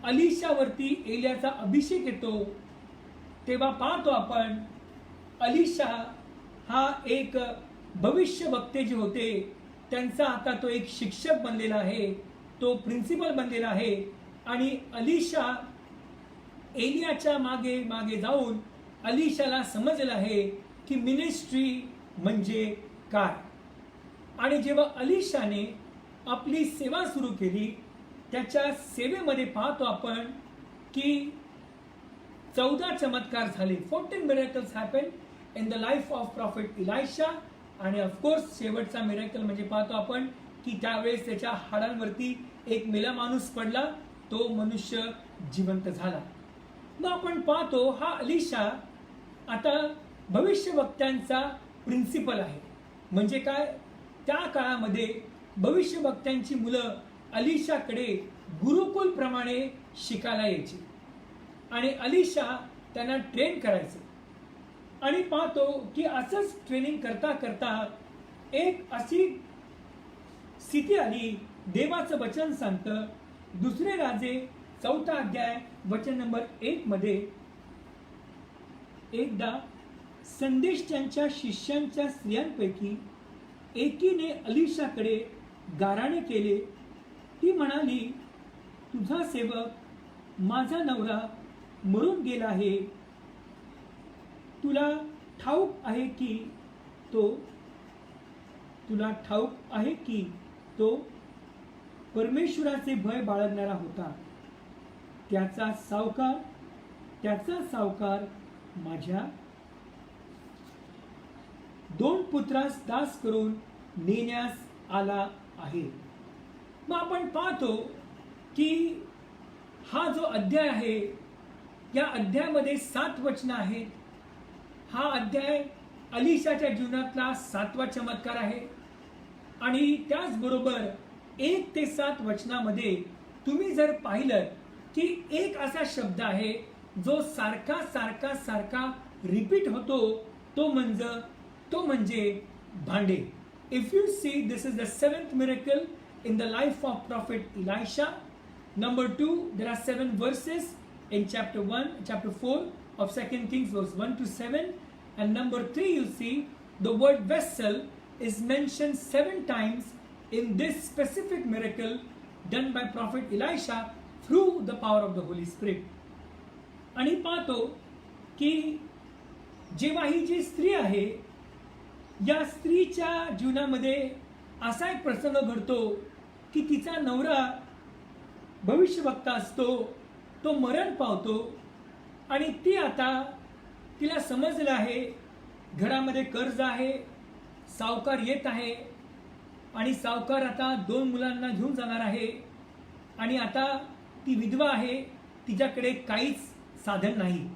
अलिशावरती एलियाचा अभिषेक येतो तेव्हा पाहतो आपण अलिशा हा एक भविष्य वक्ते जे होते त्यांचा आता तो एक शिक्षक बनलेला आहे, तो प्रिन्सिपल बनलेला आहे. आणि अलिशा एलियाच्या मागे मागे जाऊन अलिशाला समजलं आहे की मिनिस्ट्री म्हणजे काय. आणि जेव्हा अलिशाने आपली सेवा सुरू केली, त्याच्या सेवेमध्ये पाहतो आपण की 14 चमत्कार झाले. 14 miracles happened in the life of prophet Elisha. आणि ऑफकोर्स शेवटचा मिरेकल म्हणजे पाहतो आपण की त्यावेळेस त्याच्या हाडांवरती एक मेला माणूस पडला, तो मनुष्य जिवंत झाला. मग आपण पाहतो हा अलिशा आता भविष्यवक्त्यांचा प्रिन्सिपल आहे. म्हणजे काय, त्या काळामध्ये भविष्यवक्त्यांची मुलं अलिशाकडे गुरुकुल प्रमाणे शिकायला यायची आणि अलिशा त्यांना ट्रेन करायचं. आणि पाहतो की असंच ट्रेनिंग करता करता एक अशी स्थिती आली, देवाचं वचन सांगतं दुसरे राजे 4 अध्याय वचन नंबर 1 मध्ये, एकदा संदेशच्या शिष्यांच्या स्त्रियांपैकी एकीने अलिशाकडे गाराणे केले. ती म्हणाली, तुझा सेवक माझा नवरा मरून गेला आहे. तुला ठाऊक आहे की तो परमेश्वराचे भय बाळगणारा होता. त्याचा सावकार माझ्या 2 पुत्रास दास करून नेण्यास आला आहे. मग आपण पाहतो की हा जो अध्याय आहे, या अध्यायामध्ये 7 वचनं आहेत. हा अध्याय अलिशाच्या जीवनातला 7वा चमत्कार आहे. आणि त्याचबरोबर 1 ते 7 वचनामध्ये तुम्ही जर पाहिलं की एक असा शब्द आहे जो सारखा रिपीट होतो, तो म्हणजे भांडे. If you see, this is the 7th miracle in the life of prophet Elisha. Number 2, there are 7 verses in chapter 4 of 2 Kings verse 1 to 7. And number 3, you see the word vessel is mentioned 7 times in this specific miracle done by prophet Elisha through the power of the Holy Spirit. आणि पाहतो की जेव्हा ही जी स्त्री आहे, या स्त्रीच्या जीवनामध्ये असा एक प्रसंग घडतो की तिचा नवरा भविष्यवक्ता असतो, तो मरण पावतो. आणि तिला समजलं आहे घरामध्ये कर्ज आहे, सावकार येत आहे आणि सावकार आता 2 मुलांना घेऊन जाणार आहे. आणि आता ती विधवा आहे, तिच्याकडे काहीच साधन नाही.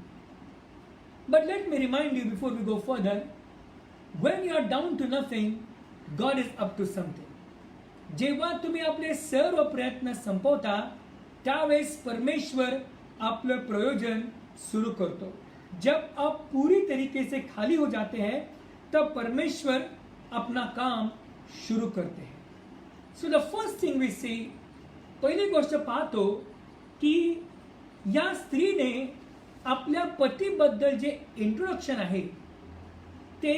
But let me remind you before we go further, when you are down to nothing, God is up to something. जेव्हा तुम्ही आपले सर्व प्रयत्न संपवता, त्यावेळेस परमेश्वर आपलं प्रयोजन शुरू करतो. जब आप पूरी तरीके से खाली हो जाते हैं, तब परमेश्वर अपना काम शुरू करते हैं. So the first thing we see, पहिली गोष्ट पाहतो की या स्त्रीने आपल्या पतीबद्दल जे इंट्रोडक्शन आहे, ते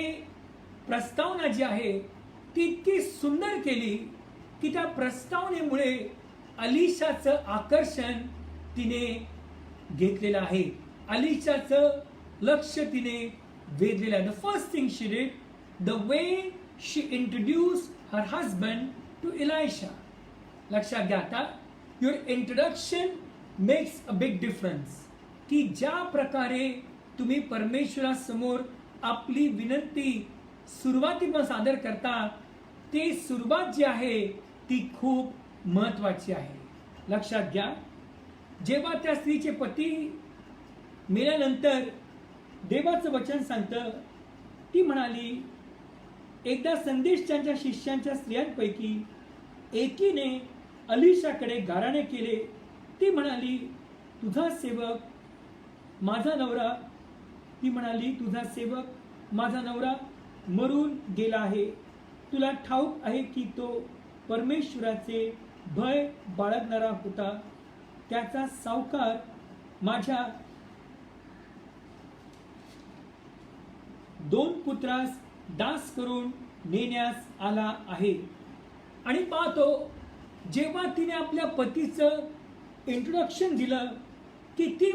प्रस्तावना जी आहे ती इतकी सुंदर केली की त्या प्रस्तावनेमुळे अलिशाचं आकर्षण तिने घेतलेलं आहे. अलिशाचं लक्ष तिने वेधलेलं आहे. The first thing she did, the way she introduce her husband to Elisha. लक्षात घ्या, आता your introduction makes a big difference. की ज्या प्रकारे तुम्ही परमेश्वरासमोर आपली विनंती सुरुवातीपासून सादर करता, ती सुरुवात जी आहे ती खूप महत्वाची आहे. लक्षात घ्या, जेव्हा त्या स्त्रीचे पती मेल्यानंतर देवाचं वचन सांगतं, ती म्हणाली, एकदा संदेशच्या शिष्यांच्या स्त्रियांपैकी एकीने अलिशाकडे गाराणे केले. ती म्हणाली, तुझा सेवक माझा नवरा मरून गेला आहे. तुला ठाऊक आहे की तो परमेश्वराचे भय बाळगणारा होता. त्याचा सावकार माझ्या 2 पुत्रास दास करून नेण्यास आला आहे. आणि पाहतो, जेव्हा तिने आपल्या पतीचं इंट्रोडक्शन दिलं की ती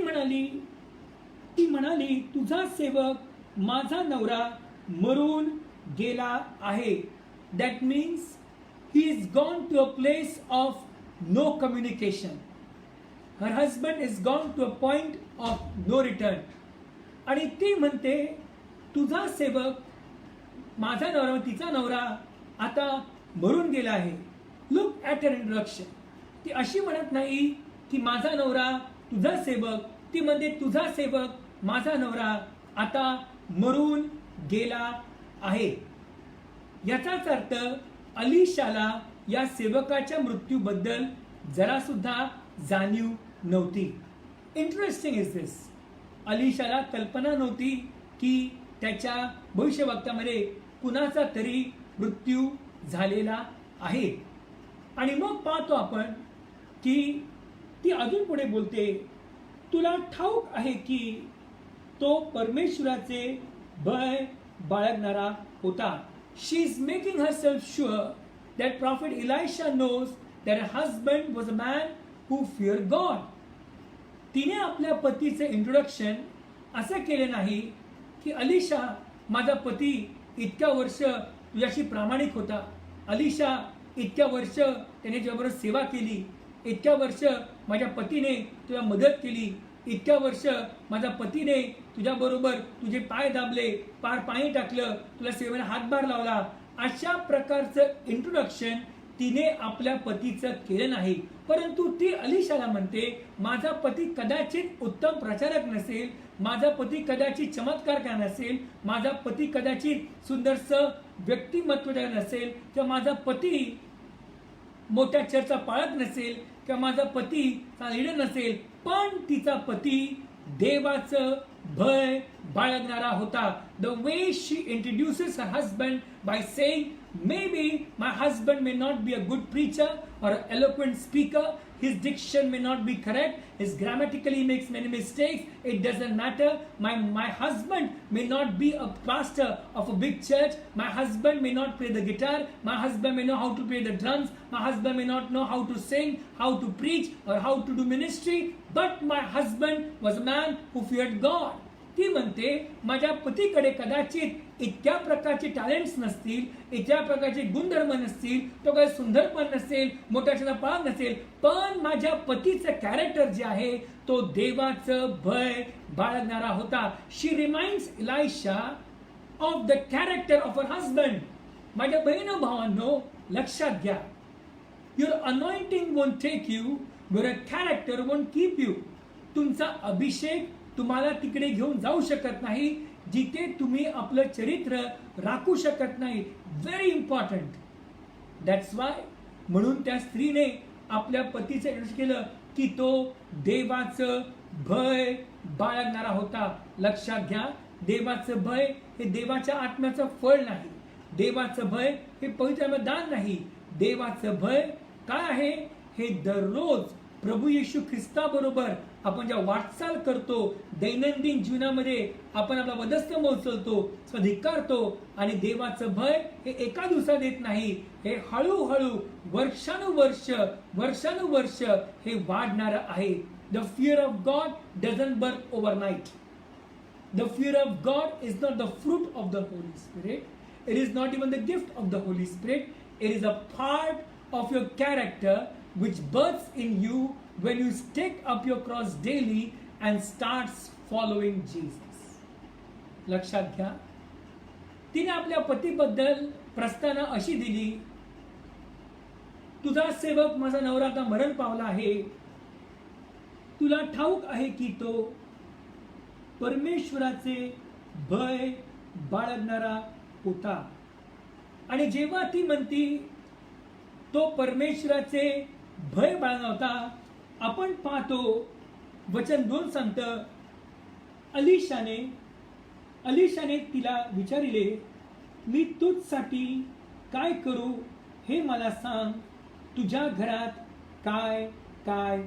म्हणाली तुझा सेवक माझा नवरा मरून गेला आहे. That means he is gone to a place of no communication. Her husband is gone to a point of no return. आणि ती म्हणते, तुझा सेवक माझा नवरा, तिचा नवरा आता मरून गेला आहे. Look at her introduction. ती अशी म्हणत नाही की माझा नवरा तुझा सेवक, ती म्हणते तुझा सेवक माझा नवरा आता मरून गेला आहे. याचाच अर्थ अलिशाला या सेवकाच्या मृत्यूबद्दल जरा सुद्धा जाणीव नव्हती. इंटरेस्टिंग इज दिस. अलिशाला कल्पना नव्हती की त्याच्या भविष्यवक्त्यामध्ये कुणाचा तरी मृत्यू झालेला आहे. आणि मग पाहतो आपण की ती अजून पुढे बोलते, तुला ठाऊक आहे की तो परमेश्वराचे भय बाळगणारा होता. She is making herself sure that prophet Elisha knows that a husband was a man who fear God. तिने आपल्या पतीचे इंट्रोडक्शन असं केले नाही की अलिशा माझा पती इतक्या वर्ष तुझ्याशी प्रामाणिक होता, अलिशा इतक्या वर्ष त्याने तुझ्याबरोबर सेवा केली, इतक्या वर्ष माझ्या पतीने तुला मदत केली, इतक्या वर्ष माझ्या पतीने तुझ्याबरोबर तुझे पाय दाबले, पाणी टाकलं, तुला सेवेने हातभार लावला. अशा प्रकारचं इंट्रोडक्शन तिने आपल्या पतीचं केलं नाही. परंतु ती अलिशाला म्हणते, माझा पती कदाचित उत्तम प्रचारक नसेल, माझा पती कदाचित चमत्कार नसेल, माझा पती कदाचित सुंदरसं व्यक्तिमत्व नसेल, किंवा माझा पती मोठ्या चर्चा पाळत नसेल, किंवा माझा पती लीडर नसेल, पण तिचा पती देवाचं भय बाळगणारा होता. The way she introduces her husband by saying, maybe my husband may not be a good preacher or an eloquent speaker, his diction may not be correct, his grammatically makes many mistakes, it doesn't matter. My husband may not be a pastor of a big church, my husband may not play the guitar, my husband may know how to play the drums, my husband may not know how to sing, how to preach or how to do ministry, but my husband was a man who feared God. ती म्हणते, माझ्या पतीकडे कदाचित इतक्या प्रकारचे टॅलेंट्स नसतील, इतक्या प्रकारचे गुणधर्म नसतील, तो काही सुंदर पण नसेल, मोठ्याचा पाळ नसेल, पण माझ्या पतीचं कॅरेक्टर जे आहे तो देवाचं भय बाळगणारा होता. She reminds Elisha of the character of a husband. माझ्या बहिणी भावांनो, लक्षात घ्या, your anointing won't take you, your character won't keep you. तुमचा अभिषेक तुम्हाला तिकडे घेऊन जाऊ शकत नाही जिथे तुम्ही आपलं चरित्र राखू शकत नाही. Very important. दॅट्स वाय म्हणून त्या स्त्रीने आपल्या पतीचं इंट्रोड्यूस केलं की तो देवाचं भय बाळगणारा होता. लक्षात घ्या, देवाचं भय हे देवाच्या आत्म्याचं फळ नाही, देवाचं भय हे पवित्र दान नाही. देवाचं भय काय आहे? हे दररोज प्रभू येशू ख्रिस्ताबरोबर आपण ज्या वाटचाल करतो, दैनंदिन जीवनामध्ये आपण आपला वधस्तंभ उचलतो, स्वीकारतो, आणि देवाचं भय हे एका दिवसात येत नाही, हे हळूहळू वर्षानुवर्ष हे वाढणारं आहे. The fear of God doesn't burn overnight. The fear of God is not the fruit of the Holy spirit. It is not even the gift of the Holy spirit. It is a part of your character which births in you when you take up your cross daily and starts following Jesus. लक्षात घ्या, तिने आपल्या पतीबद्दल प्रस्तावना अशी दिली, तुझा सेवक माझा नवरा आता मरण पावला आहे, तुला ठाऊक आहे की तो परमेश्वराचे भय बाळगणारा होता. आणि जेव्हा ती म्हणती तो परमेश्वराचे भय बाळगणारा होता, आपण पाहतो वचन 2 सांगतं, अलिशाने तिला विचारिले, मी तुझसाठी काय करू हे मला सांग, तुझ्या घरात काय काय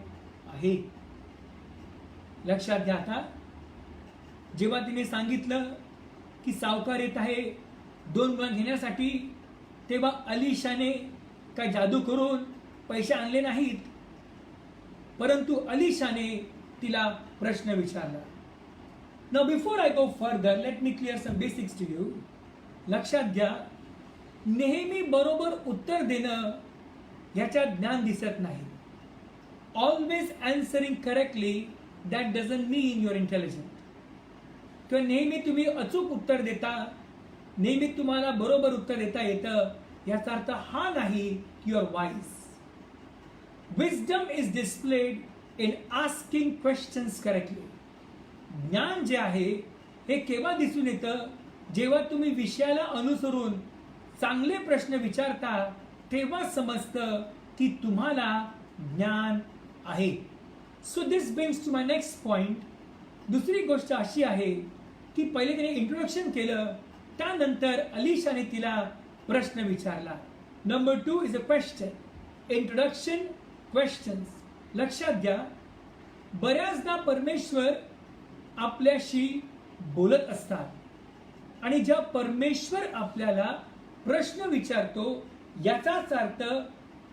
आहे. लक्षात घ्या, आता जेव्हा तिने सांगितलं की सावकार येत आहे 2 मुलं घेण्यासाठी, तेव्हा अलिशाने काय जादू करून पैसे आणले नाहीत, परंतु अलिशाने तिला प्रश्न विचारला. Now before I go further, let me clear some basics to you. लक्षात घ्या, नेहमी बरोबर उत्तर देणं याच्यात ज्ञान दिसत नाही. Always answering correctly that doesn't mean your intelligent. किंवा नेहमी तुम्ही अचूक उत्तर देता, नेहमी तुम्हाला बरोबर उत्तर देता येतं, याचा अर्थ हा नाही की you are wise. Wisdom is displayed in asking questions correctly. ज्ञान जे आहे हे केव्हा दिसून येतं? जेव्हा तुम्ही विषयाला अनुसरून चांगले प्रश्न विचारता, तेव्हा समजतं की तुम्हाला ज्ञान आहे. So this brings to my next point. दुसरी गोष्ट अशी आहे की पहिले तिने इंट्रोडक्शन केलं, त्यानंतर अलिशाने तिला प्रश्न विचारला. Number 2 is a question. Introduction, questions. लक्षात घ्या, बऱ्याचदा परमेश्वर आपल्याशी बोलत असतात आणि ज्या परमेश्वर आपल्याला प्रश्न विचारतो याचाच अर्थ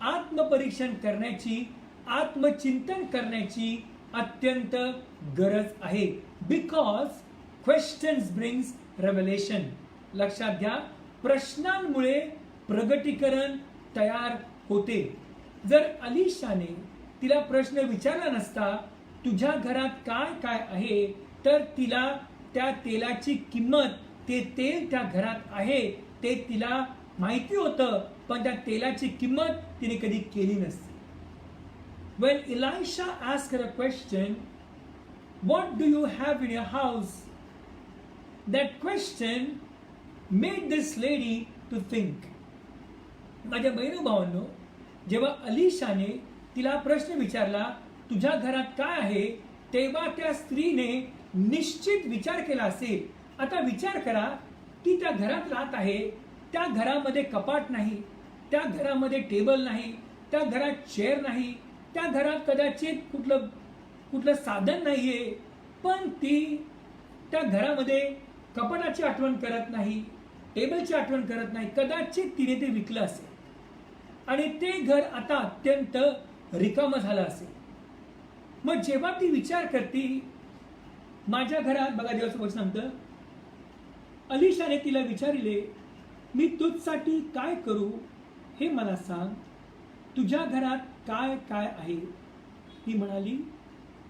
आत्मपरीक्षण करण्याची, आत्मचिंतन करण्याची अत्यंत गरज आहे. Because questions brings revelation. लक्षात घ्या, प्रश्नांमुळे प्रगटीकरण तयार होते. जर अलिशाने तिला प्रश्न विचारला नसता तुझ्या घरात काय काय आहे, तर तिला त्या तेलाची किंमत, ते तेल त्या घरात आहे ते तिला माहिती होतं, पण त्या तेलाची किंमत तिने कधी केली नसती. When Elisha asked her a question, what do you have in your house? That question made this lady to think. माझ्या बहिणी भावांनो, जेव्हा अलिशाने तिला प्रश्न विचारला तुझ्या घरात काय आहे, तेव्हा त्या स्त्रीने निश्चित विचार केला असेल. आता विचार करा, ती त्या घरात राहत आहे, त्या घरामध्ये कपाट नाही, त्या घरामध्ये टेबल नाही, त्या घरात चेअर नाही, त्या घरात कदाचित कुठलं साधन नाहीये, पण ती त्या घरामध्ये कपाटाची आठवण करत नाही, टेबलची आठवण करत नाही. कदाचित तिने ते विकलं असेल आणि ते घर आता अत्यंत रिकामं झालं असेल. मग जेव्हा ती विचार करते, माझ्या घरात, बघा देवाचं वचन सांगतं, अलिशाने तिला विचारले, मी तुझसाठी काय करू हे मला सांग, तुझ्या घरात काय काय आहे. ती म्हणाली,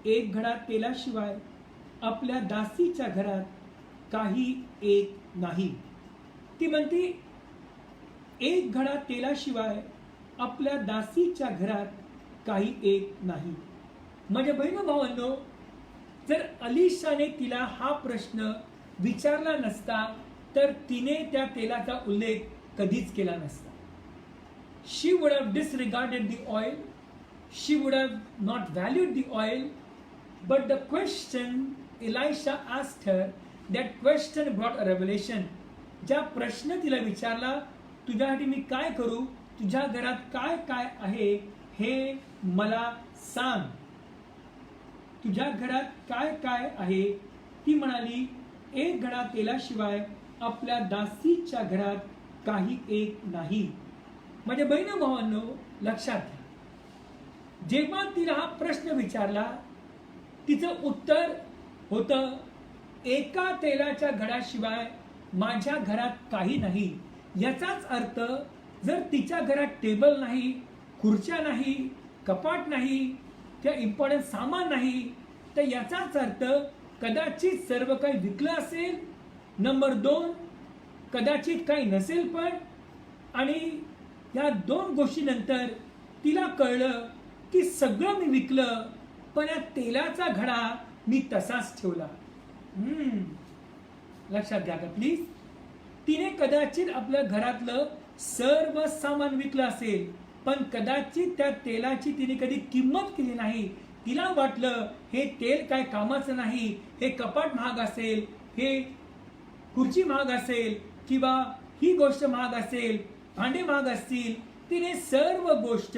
एक घडा तेलाशिवाय आपल्या दासीच्या घरात काही एक नाही. ती म्हणती, एक घडा तेलाशिवाय आपल्या दासीच्या घरात काही एक नाही. माझ्या बहिणी भावांनो, जर अलिशाने तिला हा प्रश्न विचारला नसता तर तिने त्या तेलाचा उल्लेख कधीच केला नसता. She would have disregarded the oil. She would have not valued the oil. But the question Elisha asked her, that question brought a revelation. ज्या प्रश्न तिला विचारला, तुझ्यासाठी मी काय करू, तुझ्या घरात काय काय आहे हे मला सांग, तुझ्या घरात काय काय आहे. ती म्हणाली, एक घडा तेलाशिवाय आपल्या दासीच्या घरात काही एक नाही. माझ्या बहिणी भावांनो, लक्षात घ्या, जेव्हा तिला हा प्रश्न विचारला, तिचं उत्तर होतं, एका तेलाच्या घडाशिवाय माझ्या घरात काही नाही. याचाच अर्थ, जर तिच्या घरात टेबल नाही, खुर्च्या नाही, कपाट नाही, त्या इम्पॉर्टंट सामान नाही, तर याचाच अर्थ कदाचित सर्व काही विकलं असेल. नंबर 2, कदाचित काही नसेल पण. आणि या 2 गोष्टीनंतर तिला कळलं की सगळं मी विकलं, पण या तेलाचा घडा मी तसाच ठेवला. लक्षात घ्या का प्लीज. तिने कदाचित आपल्या घरातलं सर्व सामान विकलं असेल, पण कदाचित त्या तेलाची तिने कधी किंमत केली नाही. तिला वाटलं हे तेल काय कामाचं नाही, हे कपाट महाग असेल, हे खुर्ची महाग असेल, किंवा ही गोष्ट महाग असेल, भांडे महाग असतील. तिने सर्व गोष्ट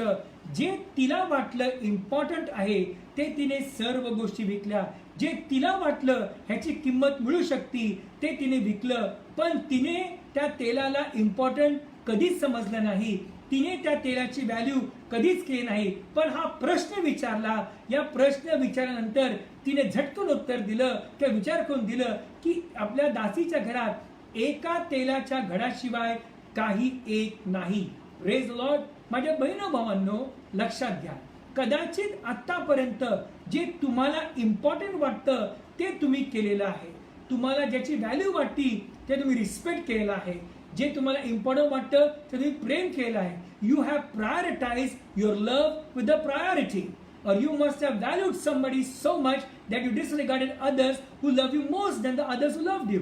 जे तिला वाटलं इम्पॉर्टंट आहे ते तिने सर्व गोष्टी विकल्या. जे तिला वाटलं ह्याची किंमत मिळू शकते ते तिने विकलं, पण तिने त्या तेलाला इम्पॉर्टंट कधीच समजलं नाही. तिने त्या तेलाची व्हॅल्यू कधीच केली नाही. पण हा प्रश्न विचारला, या प्रश्न विचारल्यानंतर तिने झटकन उत्तर दिलं, किंवा विचार करून दिलं की आपल्या दासीच्या घरात एका तेलाच्या घडाशिवाय काही एक नाही. Praise Lord. माझ्या बहिणी भावांनो, लक्षात घ्या, कदाचित आतापर्यंत जे तुम्हाला इम्पॉर्टंट वाटतं ते तुम्ही केलेलं आहे. तुम्हाला ज्याची व्हॅल्यू वाटती ते तुम्ही रिस्पेक्ट केलेलं आहे. जे तुम्हाला इम्पॉर्टंट वाटतं ते तुम्ही प्रेम केलं आहे. You have prioritize your love with the priority. Or you must have valued somebody so much that you disregarded others who love you most than the others who loved you.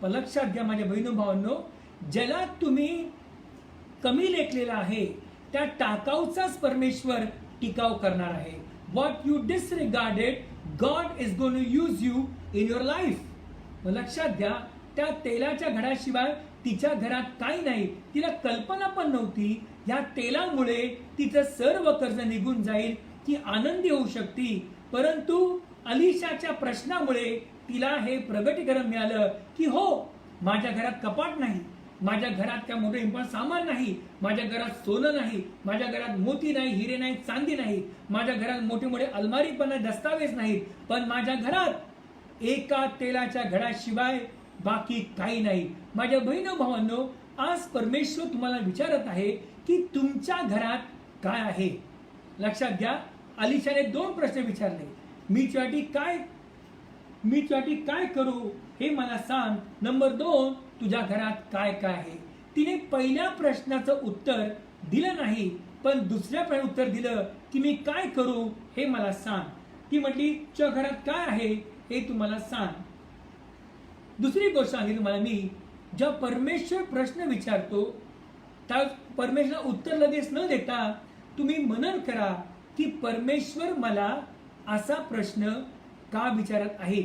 पण लक्षात घ्या माझ्या बहिणी भावांनो, ज्याला तुम्ही कमी लेखलेला आहे त्या टाकाऊचाच परमेश्वर टिकाऊ करणार आहे. What you disregarded, God is going to use you in your life. मग लक्षात घ्या, त्या तेलाच्या घडाशिवाय तिच्या घरात काही नाही, तिला कल्पना पण नव्हती या तेलामुळे तिचं सर्व कर्ज निघून जाईल, ती आनंदी होऊ शकते. परंतु अलिशाच्या प्रश्नामुळे तिला हे प्रगटीकरण मिळालं की हो, माझ्या घरात कपाट नाही, माझ्या घरात काय मोठं इम्पॉर्टंट सामान नाही, माझ्या घरात सोनं नाही, माझ्या घरात मोती नाही, हिरे नाही, चांदी नाही, माझ्या घरात मोठे मोठे अलमारी पण नाही, दस्तावेज नाहीत, पण माझ्या घरात एका तेलाच्या घडाशिवाय बाकी काही नाही. माझ्या बहिणी भावांनो, आज परमेश्वर तुम्हाला विचारत आहे की तुमच्या घरात काय आहे. लक्षात घ्या, अलिशाने 2 प्रश्न विचारले. मी तुझ्यासाठी काय करू हे मला सांग. नंबर 2, तुझ्या घरात काय काय आहे. तिने पहिल्या प्रश्नाचं उत्तर दिलं नाही, पण दुसऱ्या प्रश्नाचं उत्तर दिलं की मी काय करू हे मला सांग. ती म्हटली तुझ्या घरात काय आहे हे तुम्हाला सांग. दुसरी गोष्ट सांगितली तुम्हाला मी, जेव्हा परमेश्वर प्रश्न विचारतो त्या परमेश्वराला उत्तर लगेच न देता तुम्ही मनन करा की परमेश्वर मला असा प्रश्न का विचारत आहे.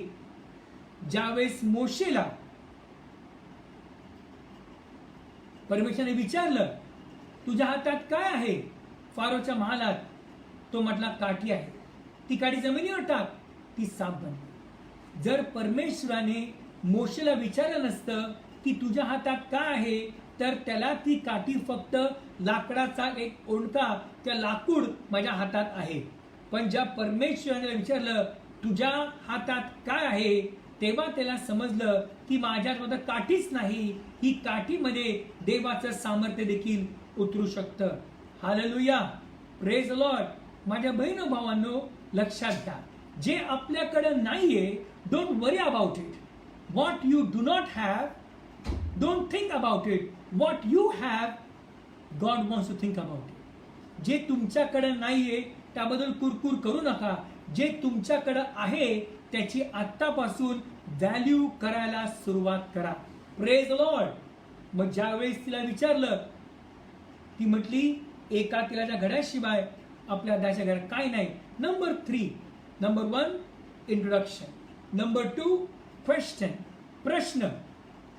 ज्यावेळेस मोशेला परमेश्वराने विचारलं तुझ्या हातात काय आहे फारोच्या महालात, तो म्हटला काठी आहे. ती काठी जमिनीवर टाक, ती साप बनली. जर परमेश्वराने मोशेला विचारलं नसतं की तुझ्या हातात काय आहे, तर त्याला ती काठी फक्त लाकडाचा एक ओंडका, त्या लाकूड माझ्या हातात आहे. पण ज्या परमेश्वराने विचारलं तुझ्या हातात काय आहे, तेव्हा त्याला समजलं की माझ्यामध्ये काठीच नाही, ही काठीमध्ये देवाचं सामर्थ्य देखील उतरू शकतं. Hallelujah, praise the lord. माझ्या बहिणी भावांनो, लक्षात घ्या, जे आपल्याकडे नाहीये, don't worry about it. What you do not have, don't think about it. What you have, God wants to think about it. जे तुमच्याकडे नाहीये त्याबद्दल कुरकुर करू नका. जे तुमच्याकडे आहे त्याची आत्तापासून व्हॅल्यू करायला सुरुवात करा. Praise the Lord. मग ज्यावेळेस तिला विचारलं, ती म्हटली एका तेलाच्या घड्याशिवाय आपल्या दाच्या घरात काय नाही. Number 1 introduction. नंबर 2 क्वेश्चन, प्रश्न.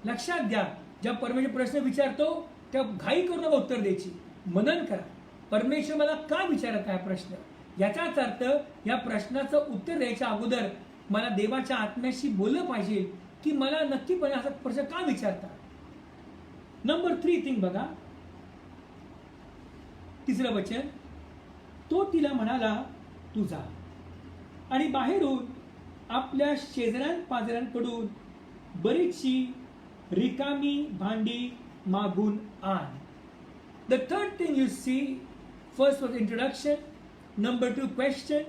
लक्षात घ्या, जेव्हा परमेश्वर प्रश्न विचारतो तेव्हा घाई करून उत्तर द्यायची, मनन करा. परमेश्वर मला का विचारत आहे प्रश्न, याचाच अर्थ या प्रश्नाचं उत्तर द्यायच्या अगोदर मला देवाच्या आत्म्याशी बोललं पाहिजे की मला नक्कीपणे असा प्रश्न का विचारता. नंबर 3 थिंग बघा, 3रं वचन. तो तिला म्हणाला तू जा आणि बाहेरून आपल्या शेजाऱ्यांपाजाऱ्यांकडून बरीचशी रिकामी भांडी मागून आण. The third thing you see, first was introduction, number 2 question,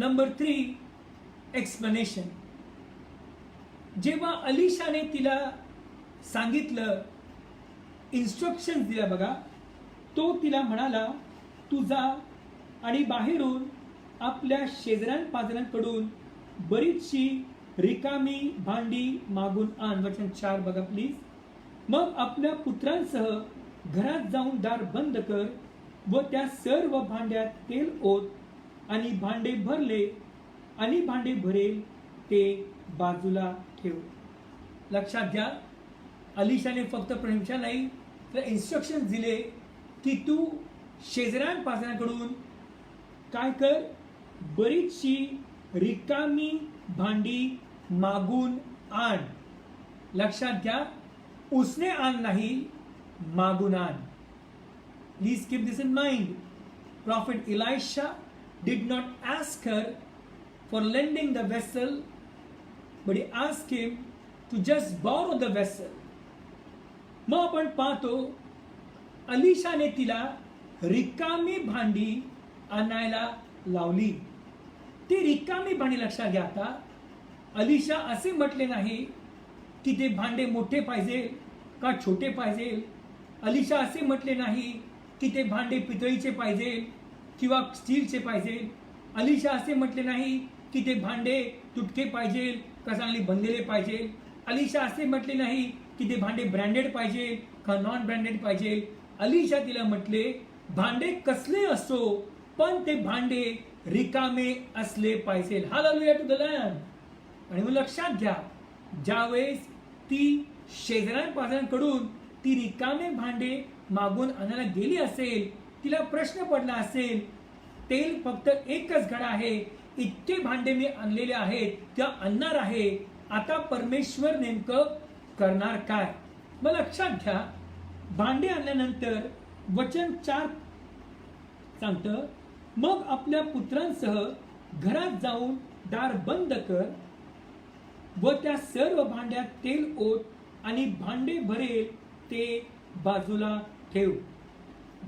number 3 explanation. जेव्हा अलिशाने तिला सांगितलं, इन्स्ट्रक्शन दिल्या बघा, तो तिला म्हणाला तू जा आणि बाहेरून आपल्या शेजाऱ्यांपाजाऱ्यांकडून बरीचशी रिकामी भांडी मागून आण. वचन 4 बघा प्लीज. मग आपल्या पुत्रांसह घरात जाऊन दार बंद कर व त्या सर्व भांड्यात तेल ओत आणि भांडे भरेल ते बाजूला ठेव. लक्षात घ्या, अलिशाने फक्त प्रश्न नाही तर इन्स्ट्रक्शन दिले की तू शेजाऱ्यांपाजाऱ्यांकडून काय कर, बरीचशी रिकामी भांडी मागून आण. लक्षात घ्या, उसने आण नाही, मागून आण. Please keep this in mind. Prophet Elisha did not ask her for lending the vessel, but he asked him to just borrow the vessel. मग आपण पाहतो अलिशाने तिला रिकामी भांडी आणायला लावली. ती रिकामी भांडी, लक्षात घ्या, आता अलिशा असे म्हटले नाही की ते भांडे मोठे पाहिजे का छोटे पाहिजे. अलिशा असे म्हटले नाही की ते भांडे पितळीचे पाहिजे किंवा स्टीलचे पाहिजे. अलिशा असे म्हटले नाही की ते भांडे तुटके पाहिजे का चांगले बनलेले पाहिजे. अलिशा असे म्हटले नाही की ते भांडे ब्रँडेड पाहिजे का नॉन ब्रँडेड पाहिजे. अलिशा तिला म्हटले भांडे कसले असो पण ते भांडे रिकामे असले पाहिजे. Hallelujah to the lamb. आणि मग लक्षात घ्या, ज्यावेळेस ती शेजाऱ्यांपाजाऱ्यांकडून ती रिकामे भांडे मागून आणायला गेली असेल, तिला प्रश्न पडला असेल, तेल फक्त एकच घडा आहे, इतके भांडे मी आणलेले आहेत, त्या आणणार आहे, आता परमेश्वर नेमकं करणार काय? मग लक्षात घ्या, भांडे आणल्यानंतर वचन 4 सांगतं, मग आपल्या पुत्रांसह घरात जाऊन दार बंद कर व त्या सर्व भांड्यात तेल ओत आणि भांडे भरेल ते बाजूला ठेव.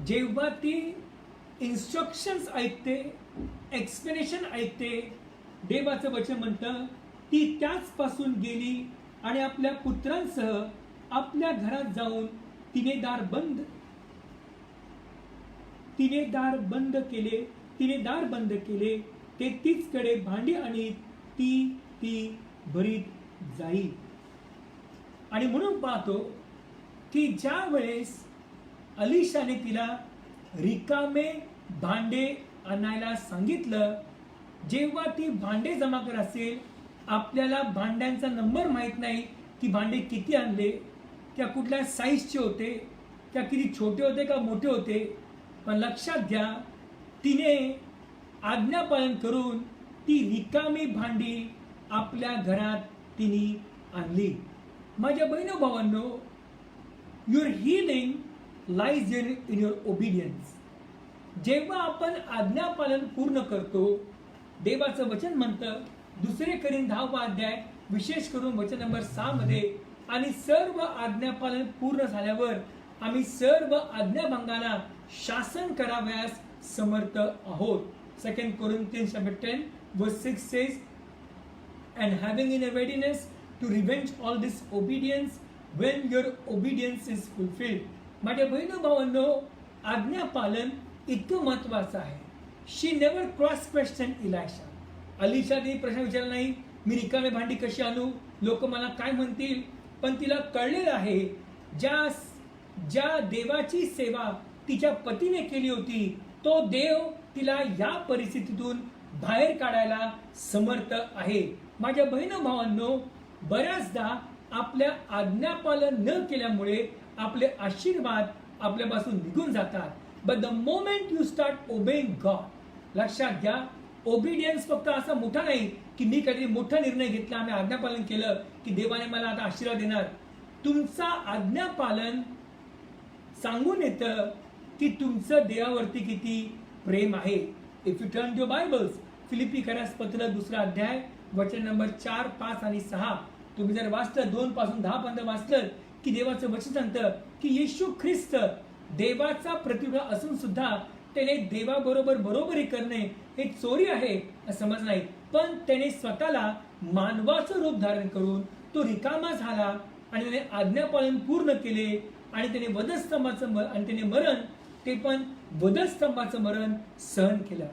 जेव्हा ती इन्स्ट्रक्शन्स ऐकते, एक्सप्लेनेशन ऐकते, देवाचं वचन म्हणतं, ती त्याच पासून गेली आणि आपल्या पुत्रांसह आपल्या घरात जाऊन तिने दार बंद केले, ते तीचकडे भांडी आणि ती भरीत जाईल. आणि म्हणून पाहतो की ज्या वेळेस अलिशाने तिला रिकामे भांडे आणायला सांगितलं, जेव्हा ती भांडे जमा करत असेल, आपल्याला भांड्यांचा नंबर माहित नाही की भांडे किती आणले, त्या कुठल्या साईजचे होते, त्या किती छोटे होते का मोठे होते, पण लक्षात घ्या, तिने आज्ञापालन करून ती रिकामी भांडी आपल्या घरात तिने आणली. माझ्या बहिणी भावांनो, your healing lies in your obedience. जेव्हा आपण आज्ञापालन पूर्ण करतो, देवाचं वचन म्हणतं 2 कोरिंथ 10 अध्याय विशेष करून वचन नंबर 6 मध्ये, आणि सर्व आज्ञापालन पूर्ण झाल्यावर आम्ही सर्व आज्ञाभंगाला शासन करावयास समर्थ आहोत. 2 Corinthians 10 verse 6 says, and having in a readiness to revenge all disobedience when your obedience is fulfilled. माझ्या बहिणी भावांनो, आज्ञापालन इतकं महत्वाचं आहे. शी नेव्हर क्रॉस क्वेश्चन इलायशा. अलिशाने प्रश्न विचारला नाही, मी रिकामे भांडी कशी आणू, लोक मला काय म्हणतील, पण तिला कळलेलं आहे, ज्या देवाची सेवा तिच्या पतीने केली होती, तो देव तिला या परिस्थितीतून बाहेर काढायला समर्थ आहे. माझ्या बहिणी भावांनो, बऱ्याचदा आपल्या आज्ञापालन न केल्यामुळे आपले आशीर्वाद आपल्यापासून निघून जातात. But the moment you start obeying God, लक्षात घ्या, ओबिडियन्स फक्त असा मोठा नाही की मी काहीतरी मोठा निर्णय घेतला, आम्ही आज्ञापालन केलं की देवाने मला आता आशीर्वाद देणार. तुमचा आज्ञापालन सांगून येतं की तुमचं देवावरती किती प्रेम आहे. If you turn your Bibles, फिलिपी पत्र 2 अध्याय वचन नंबर 4, 5 आणि 6 तुम्ही जर वाचलं, 2 पासून 10 पर्यंत वाचलं की देवाचं वचन सांगतं की येशू ख्रिस्त देवाचा प्रतिभा असून सुद्धा त्याने देवाबरोबर बरोबरी करणे हे चोरी आहे असं समज नाही, पण त्याने स्वतःला मानवाचं रूप धारण करून तो रिकामा झाला आणि त्याने आज्ञापालन पूर्ण केले आणि त्याने वधस्तंभाचं मरण सहन केलं.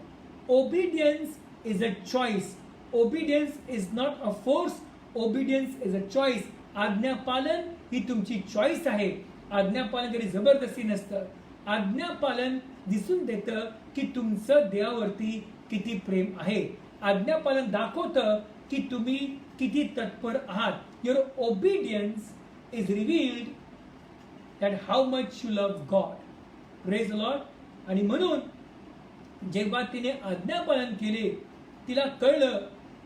Obedience is a choice. Obedience is not a force. Obedience is a choice. आज्ञापालन ही तुमची चॉईस आहे. आज्ञापालन कधी जबरदस्ती नसतं. आज्ञापालन दिसून देतं की तुमचं देवावरती किती प्रेम आहे. आज्ञापालन दाखवतं की तुम्ही किती तत्पर आहात. Your obedience is revealed that how much you love God. Praise the lord. आणि म्हणून जेव्हा तिने आज्ञापालन केले, तिला कळलं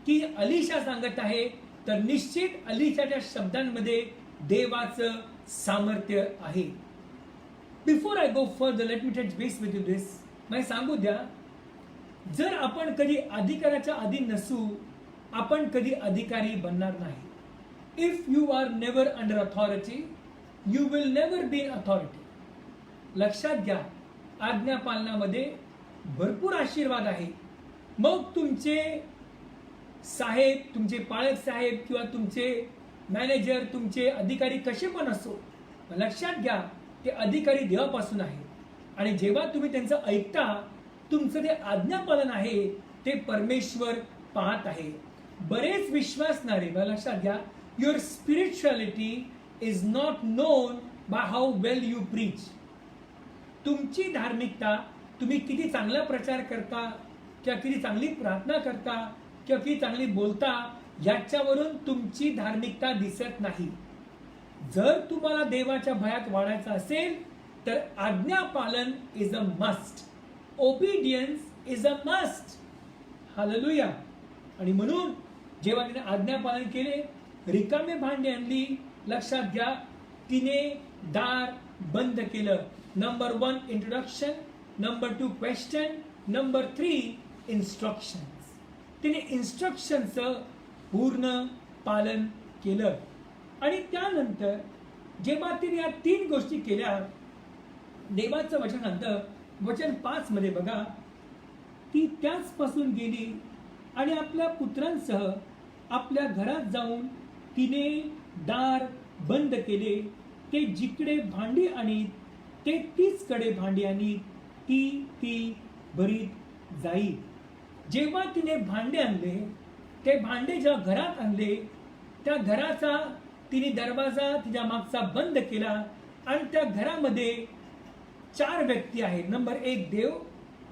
की अलिशा सांगत आहे, तर निश्चित अलिशाच्या शब्दांमध्ये देवाचं सामर्थ्य आहे. Before I go further, let me touch base with this. मला सांगू द्या, जर आपण कधी अधिकाराच्या अधीन नसू, आपण कधी अधिकारी बनणार नाही. If you are never under authority, you will never be in authority. लक्षात घ्या, आज्ञापालनामध्ये भरपूर आशीर्वाद आहे. मग तुमचे साहेब, तुमचे पाळक साहेब किंवा तुमचे मॅनेजर, तुमचे अधिकारी कसे पण असो, लक्षात घ्या, ते अधिकारी देवापासून आहे. आणि जेव्हा तुम्ही त्यांचं ऐकता, तुमचं ते आज्ञापालन आहे ते परमेश्वर पाहत आहे. बरेच विश्वासणारे, लक्षात घ्या, your spirituality is not known by how well you preach. तुमची धार्मिकता, तुम्ही किती चांगला प्रचार करता किंवा किती चांगली प्रार्थना करता किंवा किती चांगली बोलता, याच्यावरून तुमची धार्मिकता दिसत नाही. जर तुम्हाला देवाच्या भयात वाढायचं असेल तर आज्ञापालन is a must. Obedience is a must. Hallelujah. आणि म्हणून जेव्हा तिने आज्ञापालन केले, रिकामे भांडी आणली, लक्षात घ्या, तिने दार बंद केलं. Number 1 introduction, number 2 question, number 3 instructions. तिने इन्स्ट्रक्शनचं पूर्ण पालन केलं. आणि त्यानंतर जेव्हा तिने या 3 गोष्टी केल्या, देवाचं वचन सांगतं, वचन 5 मध्ये बघा, ती त्याचपासून गेली आणि आपल्या पुत्रांसह आपल्या घरात जाऊन तिने दार बंद केले. ते जिकडे भांडी आणीत ते तीच कडे भांडी आणीत, ती भरीत जाई. जेव्हा तिने भांडे आणले, ते भांडे जेव्हा घरात आणले, त्या घराचा तिने दरवाजा तिच्या मागचा बंद केला आणि त्या घरामध्ये 4 व्यक्ती आहेत. नंबर 1 देव,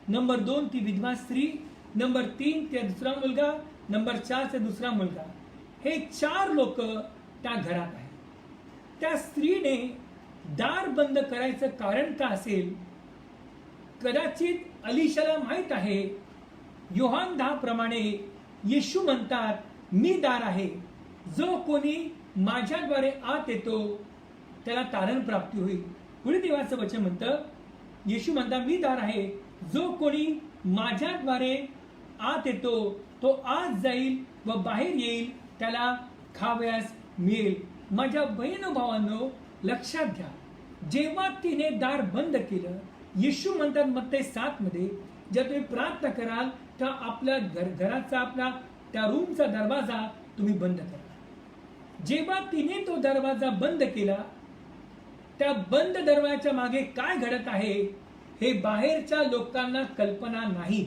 नंबर 2 ती विधवा स्त्री, नंबर 3 ते दुसरा मुलगा, नंबर 4 ते दुसरा मुलगा. हे 4 लोक त्या घरात आहेत. त्या स्त्रीने दार बंद करायचं कारण का असेल? कदाचित अलिशाला माहित आहे, योहान 10 प्रमाणे येशू म्हणतात, मी दार आहे, जो कोणी माझ्याद्वारे आत येतो त्याला तारण प्राप्ती होईल. पुढे देवाचं वचन म्हणतं, येशू म्हणतात, मी दार आहे, जो कोणी माझ्याद्वारे आत येतो तो आत जाईल व बाहेर येईल, त्याला खावयास मिळेल. माझ्या बहिण भावांनो, लक्षात घ्या, जेव्हा तिने दार बंद केलं, येशू म्हणतात मत्ते 7 मध्ये, जेव्हा तुम्ही प्रार्थना कराल तर आपल्या घराचा, आपला त्या रूमचा दरवाजा तुम्ही बंद करा. जेव्हा तिने तो दरवाजा बंद केला, त्या बंद दरवाजाच्या मागे काय घडत आहे हे बाहेरच्या लोकांना कल्पना नाही.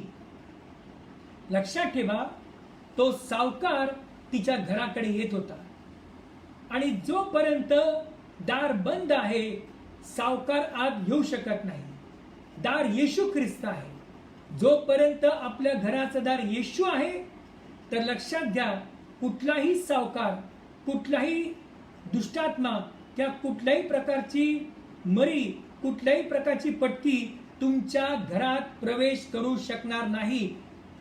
लक्षात ठेवा, तो सावकार तिच्या घराकडे येत होता आणि जोपर्यंत दार बंद आहे, सावकार आत येऊ शकत नाही. दार येशू ख्रिस्त आहे. जोपर्यंत आपल्या घराचं दार येशू आहे, तर लक्षात घ्या, कुठलाही सावकार, कुठलाही दुष्टात्मा, त्या कुठल्याही प्रकारची मरी, कुठल्याही प्रकारची पटकी तुमच्या घरात प्रवेश करू शकणार नाही.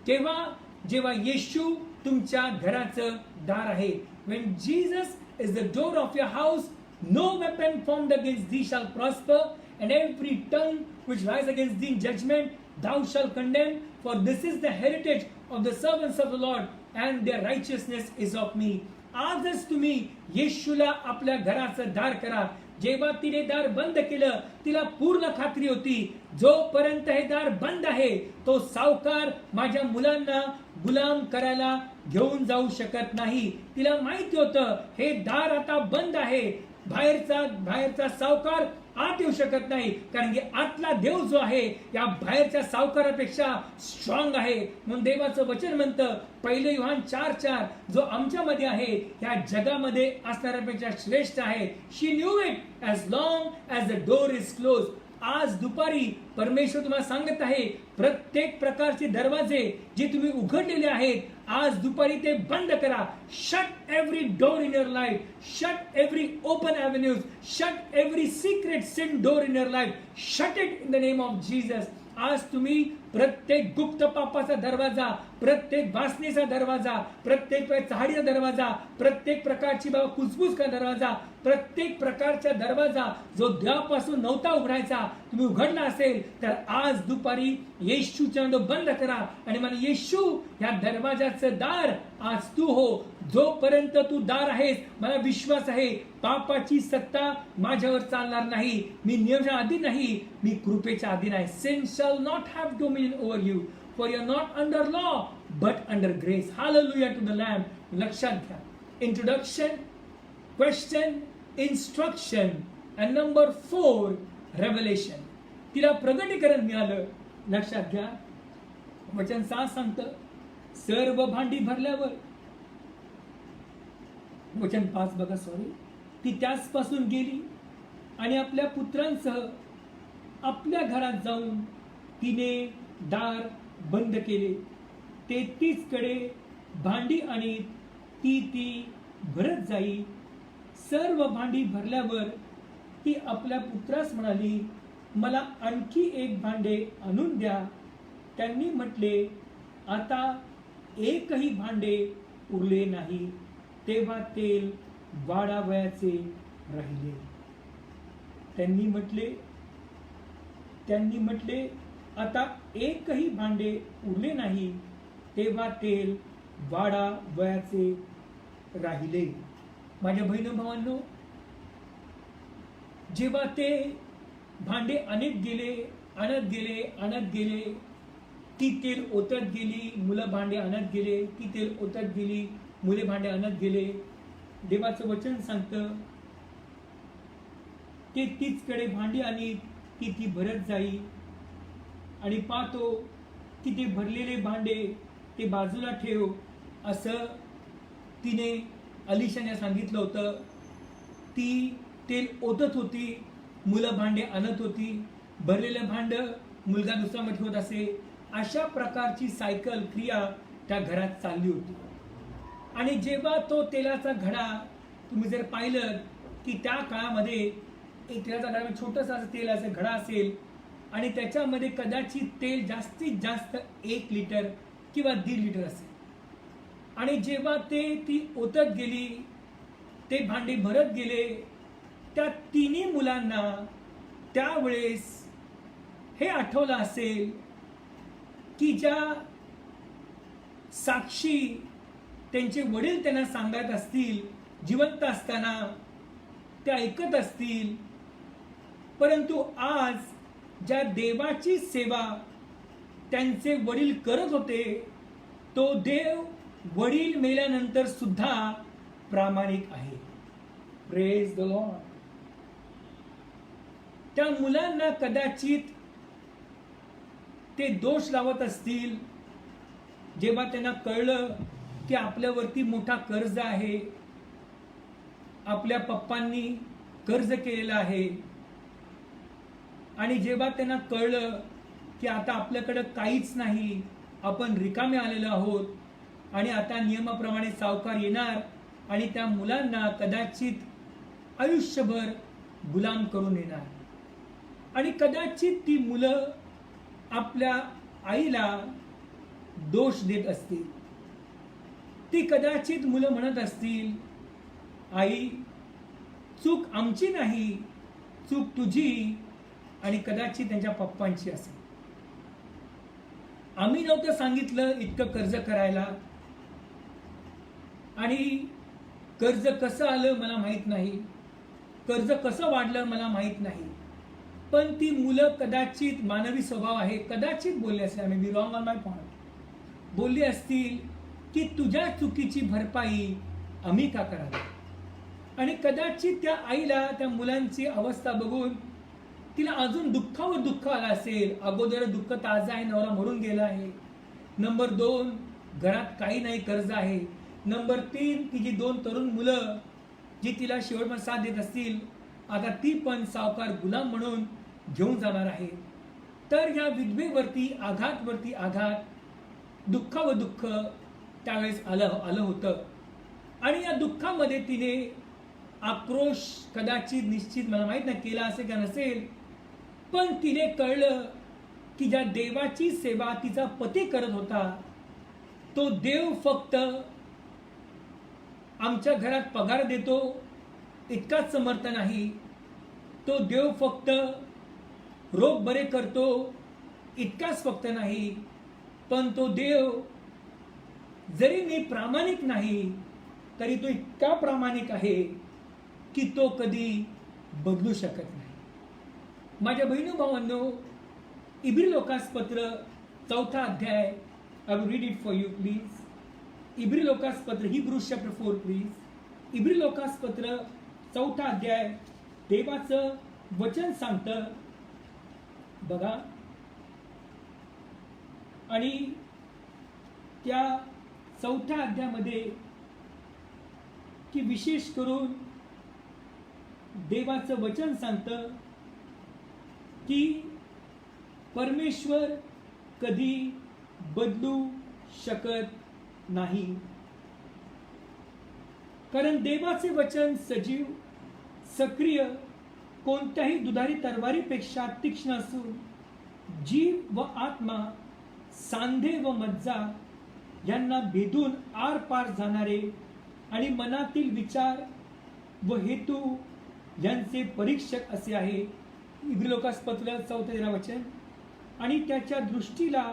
तेव्हा जेव्हा येशू तुमच्या घराचं दार आहे. When Jesus is the door of your house, no weapon formed against thee shall prosper, and every tongue which rise against thee in judgment thou shalt condemn, for this is the heritage of the servants of the Lord, and their righteousness is of me. आजच तुम्ही येशूला आपल्या घराचं दार करा. जेव्हा तिने दार बंद केलं, तिला पूर्ण खात्री होती, जोपर्यंत हे दार बंद आहे, तो सावकार माझ्या मुलांना गुलाम करायला घेऊन जाऊ शकत नाही. तिला माहिती होतं, हे दार आता बंद आहे, बाहेरचा सावकार आत येऊ शकत नाही, कारण की आतला देव जो आहे या बाहेरच्या सावकारापेक्षा स्ट्रॉंग आहे. म्हणून देवाचं वचन म्हणतं, 1 योहान 4:4, जो आमच्यामध्ये आहे या जगामध्ये असणाऱ्यापेक्षा श्रेष्ठ आहे. She knew it as long as the door is close. आज दुपारी परमेश्वर तुम्हाला सांगत आहे, प्रत्येक प्रकारचे दरवाजे जे तुम्ही उघडलेले आहेत, आज दुपारी ते बंद करा. Shut every door in your life, shut every open avenues, shut every secret sin door in your life, shut it in the name of Jesus. आज तुम्ही प्रत्येक गुप्त पापाचा दरवाजा, प्रत्येक वासनेचा दरवाजा, प्रत्येक चहाडीचा दरवाजा, प्रत्येक प्रकारची बाबा कुजबूज का दरवाजा, प्रत्येक प्रकारचा दरवाजा जो देवापासून नव्हता उघडायचा, तुम्ही उघडला असेल तर आज दुपारी येशूच्या बंद करा आणि मला येशू या दरवाजाचं दार आज तू हो. जोपर्यंत तू दार आहेस, मला विश्वास आहे, पापाची सत्ता माझ्यावर चालणार नाही. मी नियमाच्या अधीन नाही, मी कृपेच्या अधीन आहे. Sin shall not have dominion over you, for you are not under law but under grace. Hallelujah to the Lamb. लक्षात घ्या, introduction, question, instruction, and number 4 revelation. तिला प्रगटीकरण मिळालं. लक्षात घ्या, वचन 6 सांगतं, सर्व भांडी भरल्यावर, वचन 5 बघा, ती त्याचपासून गेली आणि आपल्या पुत्रांसह आपल्या घरात जाऊन तिने दार बंद केले. ते तीच कडे भांडी आणि ती भरत जाई. सर्व भांडी भरल्यावर ती आपल्या पुत्रास म्हणाली, मला आणखी एक भांडे आणून द्या. त्यांनी म्हटले, आता एकही भांडे उरले नाही. तेव्हा तेल वाढावयाचे राहिले. त्यांनी म्हटले, आता एकही भांडे उरले नाही. तेव्हा तेल वाढावयाचे राहिले. माझ्या बहिणी भावांनो, जेव्हा ते भांडे आणत गेले, ती तेल ओतत गेली, मुलं भांडे आणत गेले, ती तेल ओतत गेली, मुले भांडे आणत गेले. देवाचं वचन सांगतं ते तीचकडे भांडी आणि ती भरत जाई. आणि पाहतो की ते भरलेले भांडे ते बाजूला ठेव, असं तिने अलिशाने सांगितलं होतं. ती तेल ओतत होती, मुलं भांडे आणत होती, भरलेलं भांड मुलगा दुसऱ्यामध्ये ठेवत असे. अशा प्रकारची सायकल क्रिया त्या घरात चालली होती. आणि जेव्हा तो तेलाचा घडा तुम्ही जर पाहिलं की त्या काळामध्ये एक तेलाचा घडा, छोटासा तेलाचा घडा असेल आणि त्याच्यामध्ये कदाचित तेल जास्तीत जास्त 1 लिटर किंवा 1.5 लिटर असेल. आणि जेव्हा ती ओतत गेली, ते भांडे भरत गेले, त्या तिन्ही मुलांना त्यावेळेस हे आठवलं असेल की ज्या साक्षी त्यांचे वडील त्यांना सांगत असतील जिवंत असताना, त्या ऐकत असतील. परंतु आज ज्या देवाची सेवा त्यांचे वडील करत होते, तो देव वडील मेल्यानंतर सुद्धा प्रामाणिक आहे. Praise the Lord. त्या मुलांना कदाचित ते दोष लावत असतील. जेव्हा त्यांना कळलं की आपल्यावरती मोठा कर्ज आहे, आपल्या पप्पांनी कर्ज केलेलं आहे, आणि जेव्हा त्यांना कळलं की आता आपल्याकडे काहीच नाही, आपण रिकामे आलेलो आहोत, आणि आता नियमाप्रमाणे सावकार येणार आणि त्या मुलांना कदाचित आयुष्यभर गुलाम करून येणार. आणि कदाचित ती मुलं आपल्या आईला दोष देत असतील. ती कदाचित मुलं म्हणत असतील, आई, चूक आमची नाही, चूक तुझी आणि कदाचित त्यांच्या पप्पांची असेल. आम्ही नव्हतं सांगितलं इतकं कर्ज करायला, आणि कर्ज कसं आलं मला माहित नाही, कर्ज कसं वाढलं मला माहित नाही. पण ती मुलं कदाचित, मानवी स्वभाव आहे, कदाचित बोलले असतील, may be wrong on my point, बोलली असतील की तुझ्या चुकीची भरपाई आम्ही का करावी. आणि कदाचित त्या आईला त्या मुलांची अवस्था बघून तिला अजून दुःखावर दुःख आलं असेल. अगोदर दुःख ताजं आहे, नवरा मरून गेला आहे. नंबर 2, घरात काही नाही, कर्ज आहे. नंबर 3, तिची 2 तरुण मुलं जी तिला शेवटमध्ये साथ देत असतील, आता ती पण सावकार गुलाम म्हणून घेऊन जाणार आहे. तर या विधवेवरती आघातवरती आघात, दुःखावर दुःख त्यावेळेस आलं होतं. आणि या दुःखामध्ये तिने आक्रोश कदाचित, निश्चित मला माहित नाही केला असेल का नसेल, पण तिने कळलं की ज्या देवाची सेवा तिचा पती करत होता, तो देव फक्त आमच्या घरात पगार देतो इतकाच समर्थ नाही, तो देव फक्त रोग बरे करतो इतकाच फक्त नाही, पण तो देव जरी मी प्रामाणिक नाही तरी तो इतका प्रामाणिक आहे की तो कधी बदलू शकत नाही. माझ्या बहिणी भावांनो, इब्री लोकासपत्र 4 अध्याय, I will read it for you please. इब्री लोकासपत्र, हिब्रूज चॅप्टर 4 प्लीज. इब्री लोकासपत्र 4 अध्याय, देवाचं वचन सांगतं बघा. आणि त्या 4 अध्यायामध्ये की विशेष करून देवाचं वचन सांगतं की परमेश्वर कधी बदलू शकत नाही. कारण देवाचे वचन सजीव, सक्रिय, कोणत्याही दुधारी तलवारीपेक्षा तीक्ष्ण असून जीव व आत्मा, सांधे व मज्जा यांना भेदून आर पार जाणारे आणि मनातील विचार व हेतू यांचे परीक्षक असे आहे. इब्रिलोकास पत्र 4 वचन. आणि त्याच्या दृष्टीला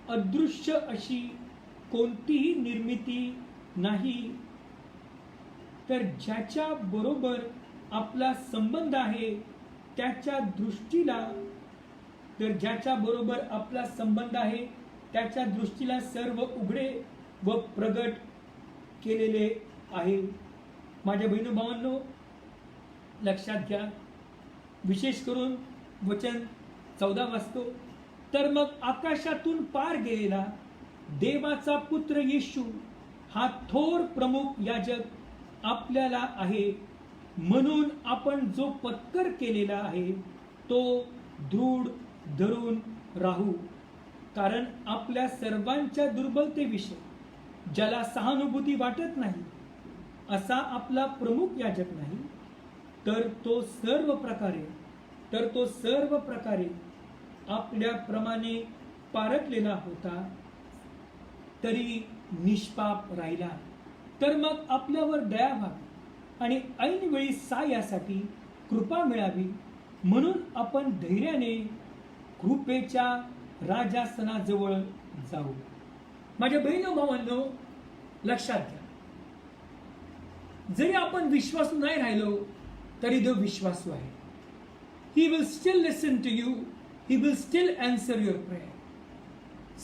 अदृश्य अशी कोणतीही निर्मिती नाही, तर ज्याच्या बरोबर आपला संबंध आहे त्याच्या दृष्टीला सर्व उघडे व प्रगट केलेले आहे. माझ्या बहिणी भावांनो, लक्षात घ्या, विशेष करून वचन 14 वाचतो. तर मग आकाशातून पार गेलेला देवाचा पुत्र येशू हा थोर प्रमुख याजक आपल्याला आहे. म्हणून आपण जो पत्कर केलेला आहे तो दृढ धरून राहू. कारण आपल्या सर्वांच्या दुर्बलतेविषयी ज्याला सहानुभूती वाटत नाही असा आपला प्रमुख याजक नाही, तर तो सर्व प्रकारे आपल्याप्रमाणे पारखलेला होता तरी निष्पाप राहिला. तर मग आपल्यावर दया व्हावी आणि ऐनवेळी सहाय्यासाठी कृपा मिळावी म्हणून आपण धैर्याने कृपेच्या राजासनाजवळ जाऊ. माझ्या बहिणी भावांनो, लक्षात घ्या, जरी आपण विश्वासू नाही राहिलो तरी तो विश्वासू आहे. He will still listen to you. He will still answer your prayer.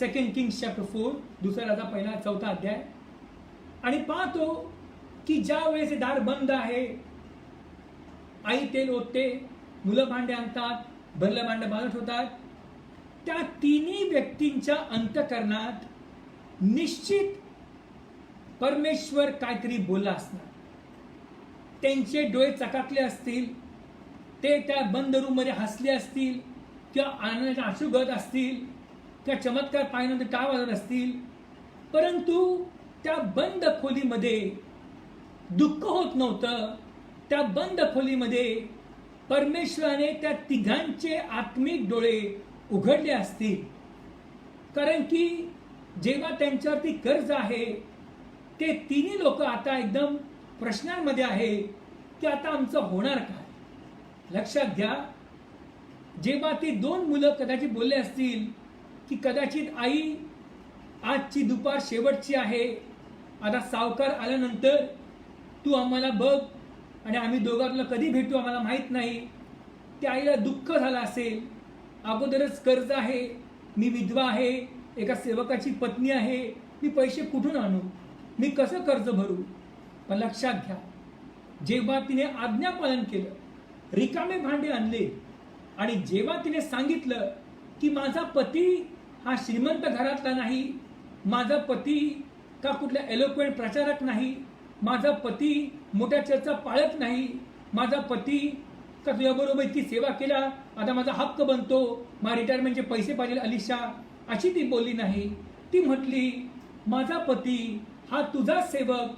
2 Kings chapter 4, 2 राजा 1-4 अध्याय. आणि पाहतो की ज्या वेळेस दार बंद आहे, आई तेल ओतते, मुलं भांडे आणतात, भरलं भांडे बांधत होतात, त्या तिन्ही व्यक्तींच्या अंतःकरणात निश्चित परमेश्वर काहीतरी बोलला असणार. त्यांचे डोळे चकाकले असतील, ते त्या बंद रूम मध्ये हसले असतील किंवा आनंदाचे अश्रू गळत असतील किंवा चमत्कार पाहिल्यानंतर टाळ वाजत असतील, परंतु त्या बंद खोलीमध्ये दुःख होत नव्हतं. त्या बंद खोलीमध्ये परमेश्वराने त्या तिघांचे आत्मिक डोळे उघडले असतील. कारण की जेव्हा त्यांच्यावरती कर्ज आहे, ते तिन्ही लोक आता एकदम प्रश्नांमध्ये आहे की आता आमचं होणार काय. लक्षात घ्या, जेव्हा ती 2 मुलं कदाचित बोलले असतील की कदाचित आई आजची दुपार शेवटची आहे, आता सावकार आल्यानंतर तू आम्हाला बघ आणि आम्ही दोघांना कधी भेटू आम्हाला माहित नाही. त्या आईला दुःख झालं असेल, अगोदरच कर्ज आहे, मी विधवा आहे, एका सेवकाची पत्नी आहे, मी पैसे कुठून आणू, मी कसं कर्ज भरू. पण लक्षात घ्या, जेव्हा तिने आज्ञापालन केलं, रिकामे भांडे आणले आणि जेव्हा तिने सांगितलं की माझा पती हा श्रीमंत घरातला नाही, माझा पती का कुठल्या एलोक्वेंट प्रचारक नाही, माझा पती मोठ्या चर्चा पाळत नाही, माझा पती का तुझ्याबरोबर इतकी सेवा केला आता माझा हक्क बनतो, मला रिटायरमेंटचे पैसे पाहिजे अलिशा, अशी ती बोलली नाही. ती म्हटली माझा पती हा तुझा सेवक,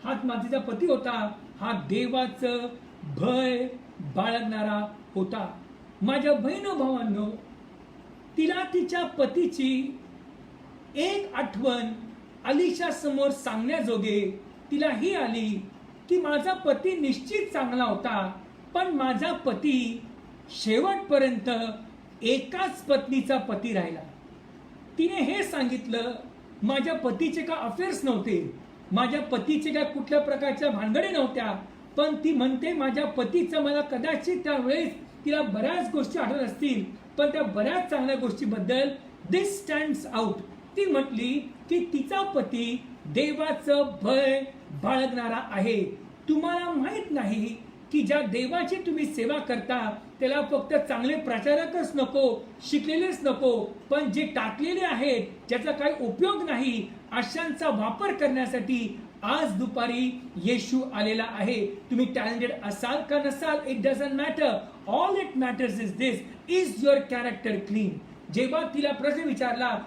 हा माझा पती होता, हा देवाचं भय बाळगणारा होता. माझ्या बहिणो भावांनो, तिला तिच्या पतीची एक आठवण अलिशा समोर सांगण्याजोगे तिला ही आली की माझा पती निश्चित चांगला होता, पण माझा पती शेवटपर्यंत एकाच पत्नीचा पती राहिला. तिने हे सांगितलं, माझ्या पतीचे का अफेअर्स नव्हते, माझ्या पतीचे काय कुठल्या प्रकारच्या भानगडी नव्हत्या, पण ती म्हणते माझ्या पतीचं मला कदाचित त्यावेळेस तिला बऱ्याच गोष्टी आठवत असतील, पण त्या बऱ्याच चांगल्या गोष्टीबद्दल दिस स्टँड्स आउट. ती म्हटली की तिचा पती देवाचं भय बाळगणारा आहे. तुम्हाला माहित नाही की ज्या देवाची तुम्ही सेवा करता त्याला फक्त चांगले प्रचारकच नको, शिकलेलेच नको, पण जे टाकलेले आहेत, ज्याचा काही उपयोग नाही, अशांचा वापर करण्यासाठी आज दुपारी येशू आलेला आहे. तुम्ही टॅलेंटेड असाल का नसाल, it doesn't matter. All it matters is this, is your character clean. जेव्हा तिला प्रश्न विचारला,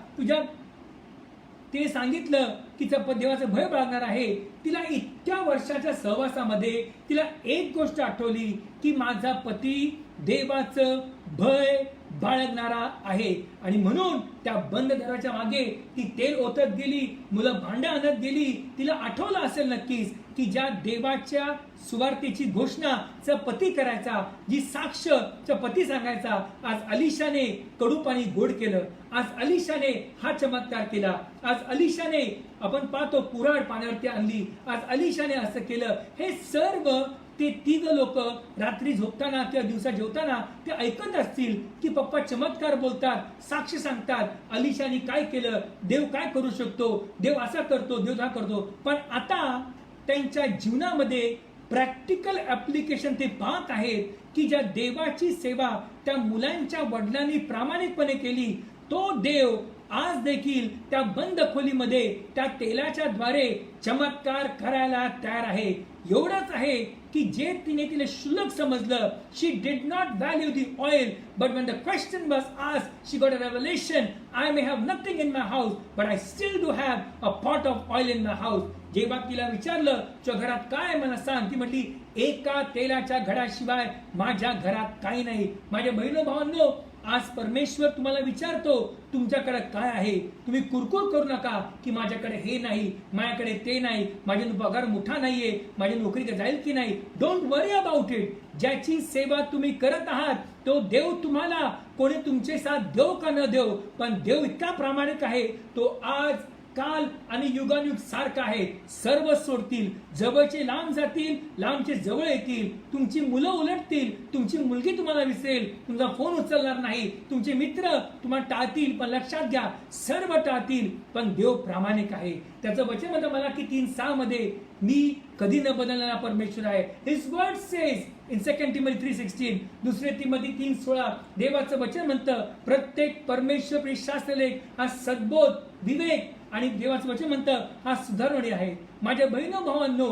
तिने सांगितलं की देवाचं भय बाळगणार आहे, तिला इतक्या वर्षाच्या सहवासामध्ये तिला एक गोष्ट आठवली की माझा पती देवाचं भय बाळगणारा आहे. आणि म्हणून त्या बंद दरवाजाच्या मागे ती तेल ओतत गेली, मुलं भांडं आणत गेली. तिला आठवलं असेल नक्कीच की ज्या देवाच्या सुवार्तेची घोषणा पती करायचा, जी साक्ष पती सांगायचा, आज अलिशाने कडू पाणी गोड केलं, आज अलिशाने हा चमत्कार केला, आज अलिशाने आपण पाहतो पुराड पाण्यावरती आणली, आज अलिशाने असं केलं. हे सर्व ते तिघ लोक रात्री झोपताना किंवा दिवसा जेवताना ते ऐकत असतील की पप्पा चमत्कार बोलतात, साक्ष सांगतात, अलिशाने काय केलं, देव काय करू शकतो, देव असा करतो, देव हा करतो. पण आता त्यांच्या जीवनामध्ये प्रॅक्टिकल ऍप्लिकेशन ते पाहत आहेत की ज्या देवाची सेवा त्या मुलांच्या वडिलांनी प्रामाणिकपणे केली, तो देव आज देखील त्या बंद खोलीमध्ये त्या तेलाच्या द्वारे चमत्कार करायला तयार आहे. एवढंच आहे की जे तिने शुल्लक समजलं, she did not value the oil, but when the question was asked she got a revelation, I may have nothing in my house but I still do have a pot of oil in my house. जेव्हा तिला विचारलं तुझ्या घरात काय मला सांग, ती म्हटली एका तेलाच्या घडाशिवाय माझ्या घरात काही नाही. माझ्या बहिणी भावांनो, आज परमेश्वर तुम्हाला विचारतो तुमच्याकडे काय आहे. तुम्ही कुरकुर करू नका की माझ्याकडे हे नाही, माझ्याकडे ते नाही, माझ्या पगार मोठा नाहीये, माझी नोकरी जाईल की नाही. Don't worry about it. ज्याची सेवा तुम्ही करत आहात तो देव तुम्हाला, कोणी तुमचे साथ देव का न देव, पण देव इतका प्रामाणिक आहे, तो आज काल आणि युगानुयुग सारखा आहे. सर्व सोडतील, जवळचे लांब जातील, लांबचे जवळ येतील, तुमची मुलं उलटतील, तुमची मुलगी तुम्हाला विसरेल, तुमचा फोन उचलणार नाही, तुमचे मित्र तुम्हाला टाळतील, पण लक्षात घ्या सर्व टाळतील पण देव प्रामाणिक आहे. त्याचं वचन म्हणतं मला की 3:6 मध्ये मी कधी न बदलणारा परमेश्वर आहे. His word says in 2 Timothy 3:16, 2 Timothy 3:16 देवाचं वचन म्हणतं प्रत्येक परमेश्वर शास्त्रलेख हा सद्बोध, विवेक आणि देवाचं वचन म्हणतं हा सुधारणी आहे. माझ्या बहिणो भावांनो,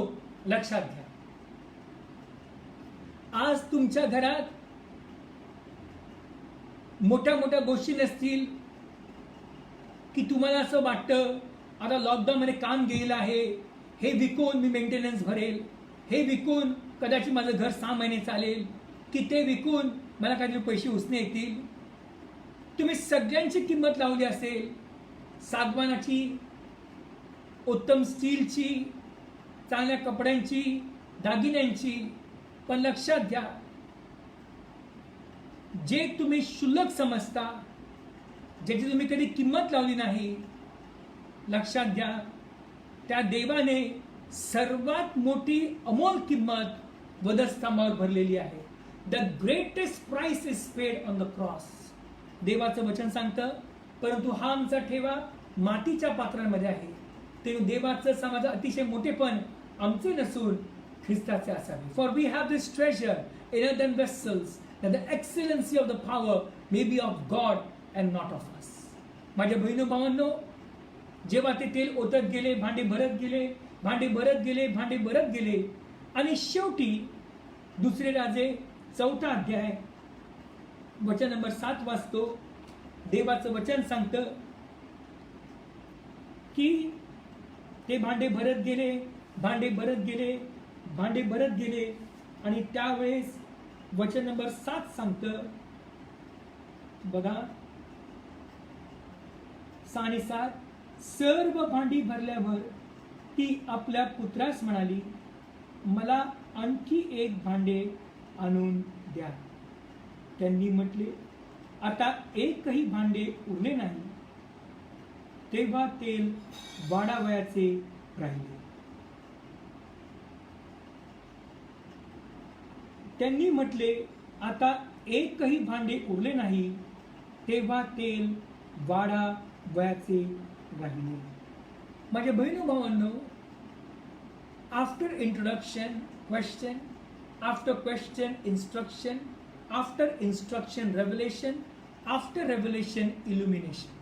लक्षात घ्या, आज तुमच्या घरात मोठ्या मोठ्या गोष्टी नसतील की तुम्हाला असं वाटतं आता लॉकडाऊन मध्ये काम गेलं आहे, हे विकून मी मेंटेनन्स भरेल, हे विकून कदाचित माझं घर 6 महिने चालेल, की ते विकून मला काहीतरी पैसे उसने येतील. तुम्ही सगळ्यांची किंमत लावली असेल, सागवानाची, उत्तम स्टीलची, चांगल्या कपड्यांची, दागिन्यांची, पण लक्षात घ्या जे तुम्ही शुल्लक समजता, ज्याची तुम्ही कधी किंमत लावली नाही, लक्षात घ्या त्या देवाने सर्वात मोठी अमोल किंमत वधस्तंभावर भरलेली आहे. The greatest price is paid on the cross. देवाचं वचन सांगतं परंतु हा आमचा ठेवा मातीच्या पात्रांमध्ये आहे, ते देवाचं समाज अतिशय मोठेपण आमचे नसून ख्रिस्ताचे असावे. For we have this treasure in other vessels that the excellency of the power may be of God and not of us. माझ्या बहिणी भावांनो, जेव्हा ते तेल ओतत गेले, भांडे भरत गेले, भांडे भरत गेले, भांडे भरत गेले, आणि शेवटी 2 राजे 4 अध्याय वचन नंबर 7 वाचतो. देवाचं वचन सांगतं की ते भांडे भरत गेले, भांडे भरत गेले, भांडे भरत गेले, आणि त्यावेळेस वचन नंबर 7 सांगतं बघा, 6 आणि 7, सर्व भांडी भरल्यावर ती आपल्या पुत्रास म्हणाली मला आणखी एक भांडे आणून द्या. त्यांनी म्हटले आता एकही भांडे उरले नाही. तेव्हा तेल वाढावयाचे राहिले. त्यांनी म्हटले आता एकही भांडे उरले नाही. तेव्हा तेल वाढावयाचे राहिले. माझ्या बहिणी भावांनो, after introduction question, after question instruction, after instruction revelation, after revelation illumination.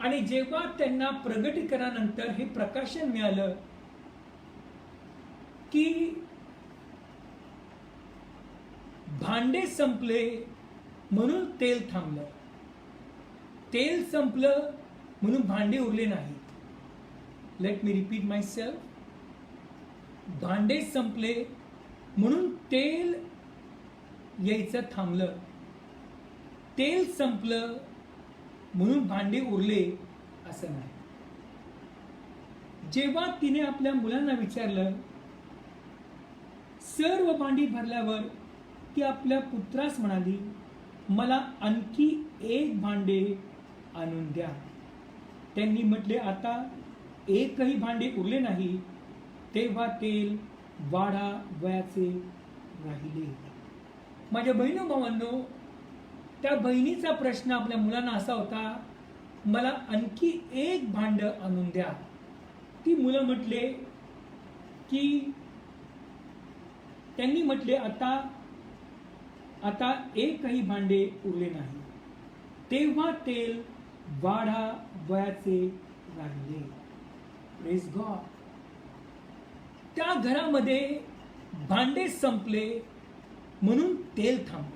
आणि जेव्हा त्यांना प्रगटीकरणानंतर हे प्रकाशन मिळालं की भांडे संपले म्हणून तेल थांबलं, तेल संपलं म्हणून भांडे उरले नाही. लेट मी रिपीट माय सेल्फ. भांडे संपले म्हणून तेल यायचं थांबलं. तेल संपलं म्हणून भांडे उरले असं नाही. जेव्हा तिने आपल्या मुलांना विचारलं, सर्व भांडी भरल्यावर ती आपल्या पुत्रास म्हणाली, मला आणखी एक भांडे आणून द्या. त्यांनी म्हटले, आता एकही भांडे उरले नाही. तेव्हा तेल वाढावयाचे राहिले. माझ्या बहिणी भावांनो, त्या बहिणीचा प्रश्न आपल्या मुलांना असा होता, मला आणखी एक भांड आणून द्या. ती मुलं म्हटले की त्यांनी म्हटले, आता एकही भांडे उरले नाही. तेव्हा तेल वाढावयाचे राहिले. Praise God. त्या घरामध्ये भांडे संपले म्हणून तेल थांबलं.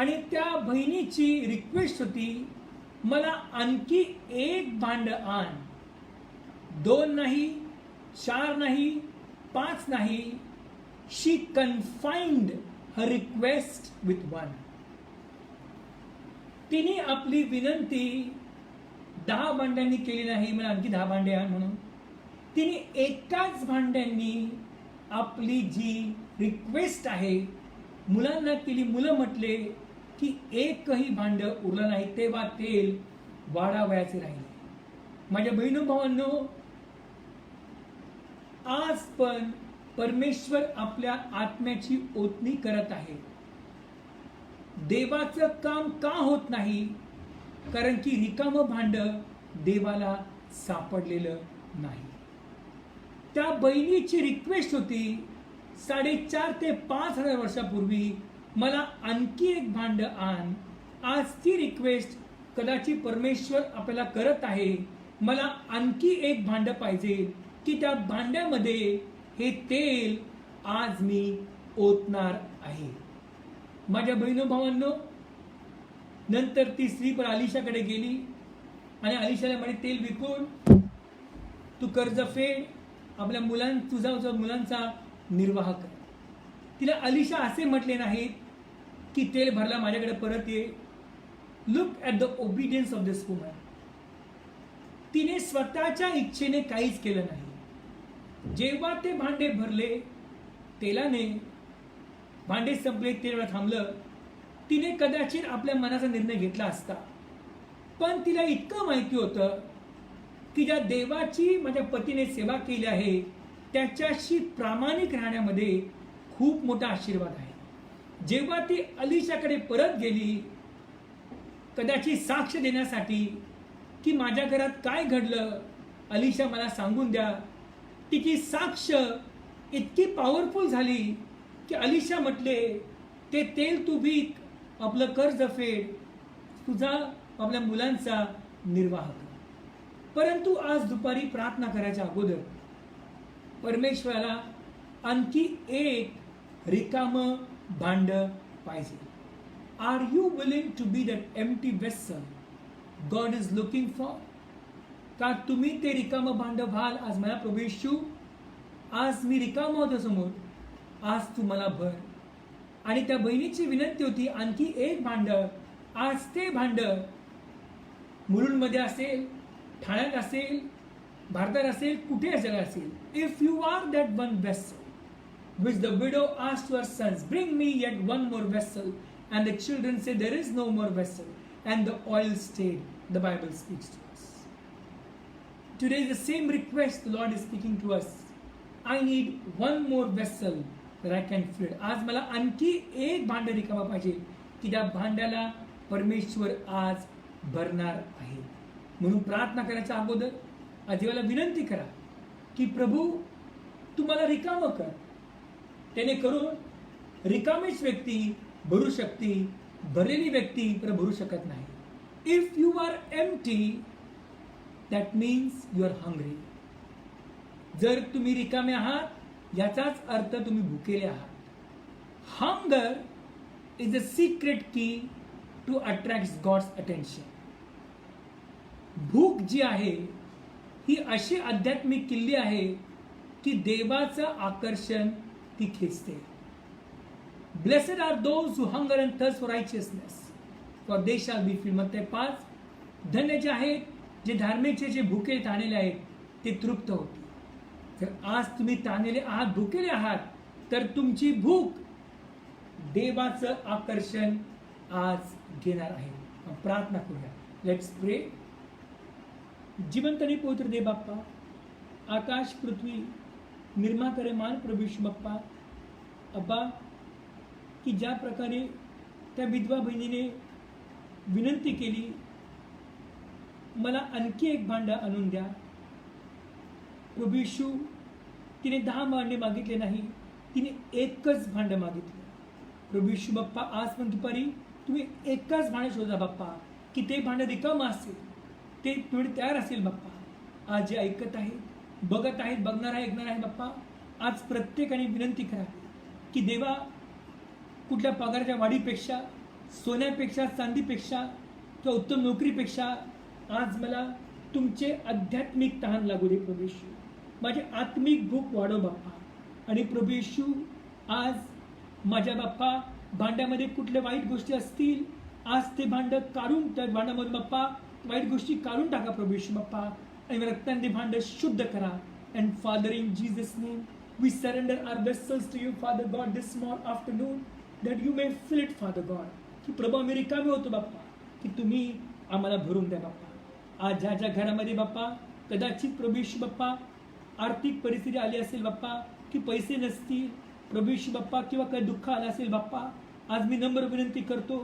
आणि त्या बहिणीची रिक्वेस्ट होती, मला आणखी एक भांड आण. 2 नाही, 4 नाही, 5 नाही. शी कन्फाइंड हर रिक्वेस्ट विथ 1. तिने आपली विनंती 10 भांड्यांनी केली नाही, मला आणखी 10 भांडे आण म्हणून. तिने एकाच भांड्यांनी आपली जी रिक्वेस्ट आहे मुलांना केली. मुलं म्हटले की एकही भांड उरलं नाही. तेव्हा तेल वाढावयाचे राहिले. माझ्या बहिणी भावांनो, आज पण परमेश्वर आपल्या आत्म्याची ओतणी करत आहे. देवाचं काम का होत नाही? कारण की रिकामं भांड देवाला सापडलेलं नाही. त्या बहिणीची रिक्वेस्ट होती 4,500 ते 5,000 वर्षापूर्वी, मला आणखी एक भांड आण. आज ती रिक्वेस्ट कदाचित परमेश्वर आपल्याला करत आहे, मला आणखी एक भांड पाहिजे की त्या भांड्यामध्ये हे तेल आज मी ओतणार आहे. माझ्या बहिणी भावांनो, नंतर ती स्त्री पण अलिशाकडे गेली आणि अलिशाला म्हणे, तेल विकून तू कर्ज फेड, आपल्या तुझा मुलांचा निर्वाह कर. तिला अलिशा असे म्हटले नाहीत की तेल भरला माझ्याकडे परत ये. Look at the obedience of this woman. तिने स्वतःच्या इच्छेने काहीच केलं नाही. जेव्हा ते भांडे भरले तेलाने, भांडे संपले, तेल थांबलं, तिने कदाचित आपल्या मनाचा निर्णय घेतला असता. पण तिला इतकं माहिती होतं की ज्या देवाची माझ्या पतीने सेवा केली आहे त्याच्याशी प्रामाणिक राहण्यामध्ये खूप मोठा आशीर्वाद आहे. जेव्हा ती अलिशाकडे परत गेली, कदाचित साक्ष देण्यासाठी की माझ्या घरात काय घडलं, अलिशा मला सांगून द्या, तिची साक्ष इतकी पॉवरफुल झाली की अलिशा म्हटले, ते तेल तू विक, आपलं कर्ज फेड, तुझा आपल्या मुलांचा निर्वाह कर. परंतु आज दुपारी प्रार्थना करायच्या अगोदर परमेश्वराला आणखी एक रिकामं भांड पाहिजे. Are you willing to be that empty vessel God is looking for? का तुम्ही ते रिकामं भांड व्हाल? आज मला प्रभू येशू, आज मी रिकाम होतो समोर, आज तू मला भर. आणि त्या बहिणीची विनंती होती आणखी एक भांड. आज ते भांड मुलुंडमध्ये असेल, ठाण्यात असेल, भारतात असेल, कुठे असेल. If you are that one vessel which the widow asked her sons, bring me yet one more vessel, and the children said, there is no more vessel, and the oil stayed. The Bible speaks to us. Today the same request the Lord is speaking to us. I need one more vessel that I can fill. आज मला आणखी एक भांड रिकामा पाहिजे की त्या भांड्याला परमेश्वर आज भरणार आहे. म्हणून प्रार्थना करायच्या अगोदर आज देवाला विनंती करा की प्रभू तू मला रिकामं कर. त्याने करून रिकामीच व्यक्ती भरू शकते, भरलेली व्यक्ती भरू शकत नाही. If you are empty that means you are hungry. जर तुम्ही रिकामे आहात याचाच अर्थ तुम्ही भुकेले आहात. Hunger is a secret key to attract God's attention. भूक जी आहे ही अशी आध्यात्मिक किल्ली आहे की देवाचं आकर्षण ती खेचते. Blessed are those who hunger and thirst for righteousness for they shall be filled. मग ते 5 धन्य जे आहेत जे धार्मिकचे जे भुके ताणलेले आहेत ते तृप्त होतील. जर आज तुम्ही ताणलेले आहात, भुकेले आहात, तर तुमची भूक देवाचं आकर्षण आज घेणार आहे. प्रार्थना करूया. लेट्स प्रे. जिवंत आणि पवित्र देव बाप्पा, आकाश पृथ्वी निर्माता मान प्रभू यीशु बाप्पा, अब्बा, की ज्या प्रकारे त्या विधवा बहिणीने विनंती केली, मला आणखी एक भांडं आणून द्या. प्रभू यीशु, तिने 10 भांडे मागितले नाही, तिने एकच भांडं मागितलं. प्रभू यीशु बाप्पा, आज पण दुपारी तुम्ही एकच भांडं शोधा बाप्पा, की ते भांडं रिकामं असेल, ते थोडे तयार असेल बाप्पा. आज जे ऐकत आहेत, बघत आहेत, बघणार आहे, ऐकणार आहे बाप्पा, आज प्रत्येकाने विनंती करा की देवा, कुठल्या पगाराच्या वाढीपेक्षा, सोन्यापेक्षा, चांदीपेक्षा किंवा उत्तम नोकरीपेक्षा आज मला तुमचे आध्यात्मिक तहान लागू दे प्रभू यीशु. माझी आत्मिक भूक वाढव बाप्पा. आणि प्रभू यीशु, आज माझ्या बाप्पा भांड्यामध्ये कुठल्या वाईट गोष्टी असतील, आज ते भांडं काढून, त्या भांड्यामधून बाप्पा वाईट गोष्टी काढून टाका प्रभू यीशु बाप्पा, आणि रक्ताने ते भांडं शुद्ध करा. And father, in Jesus name we surrender our vessels to you father God this small afternoon, that you may fill it father God. की प्रभू आम्ही रिकामे होतो बाप्पा, की तुम्ही आम्हाला भरून द्या बाप्पा. आज ज्या ज्या घरामध्ये बाप्पा कदाचित प्रभू यीशु बाप्पा आर्थिक परिस्थिती आली असेल बाप्पा, की पैसे नसतील प्रभू यीशु बाप्पा, किंवा काही दुःख आलं असेल बाप्पा, आज मी नम्र विनंती करतो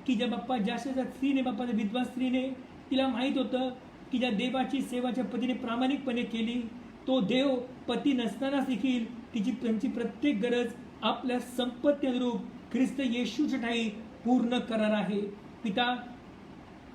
की ज्या बाप्पा ज्या स्त्रीने बाप्पा, विधवा स्त्रीने, तिला माहीत होतं की ज्या देवाची सेवाच्या पतीने प्रामाणिकपणे केली, तो देव पती नसताना देखील त्यांची प्रत्येक गरज आपल्या संपत्ती अनुरूप ख्रिस्त येशूच्या ठाई पूर्ण करणार आहे. पिता,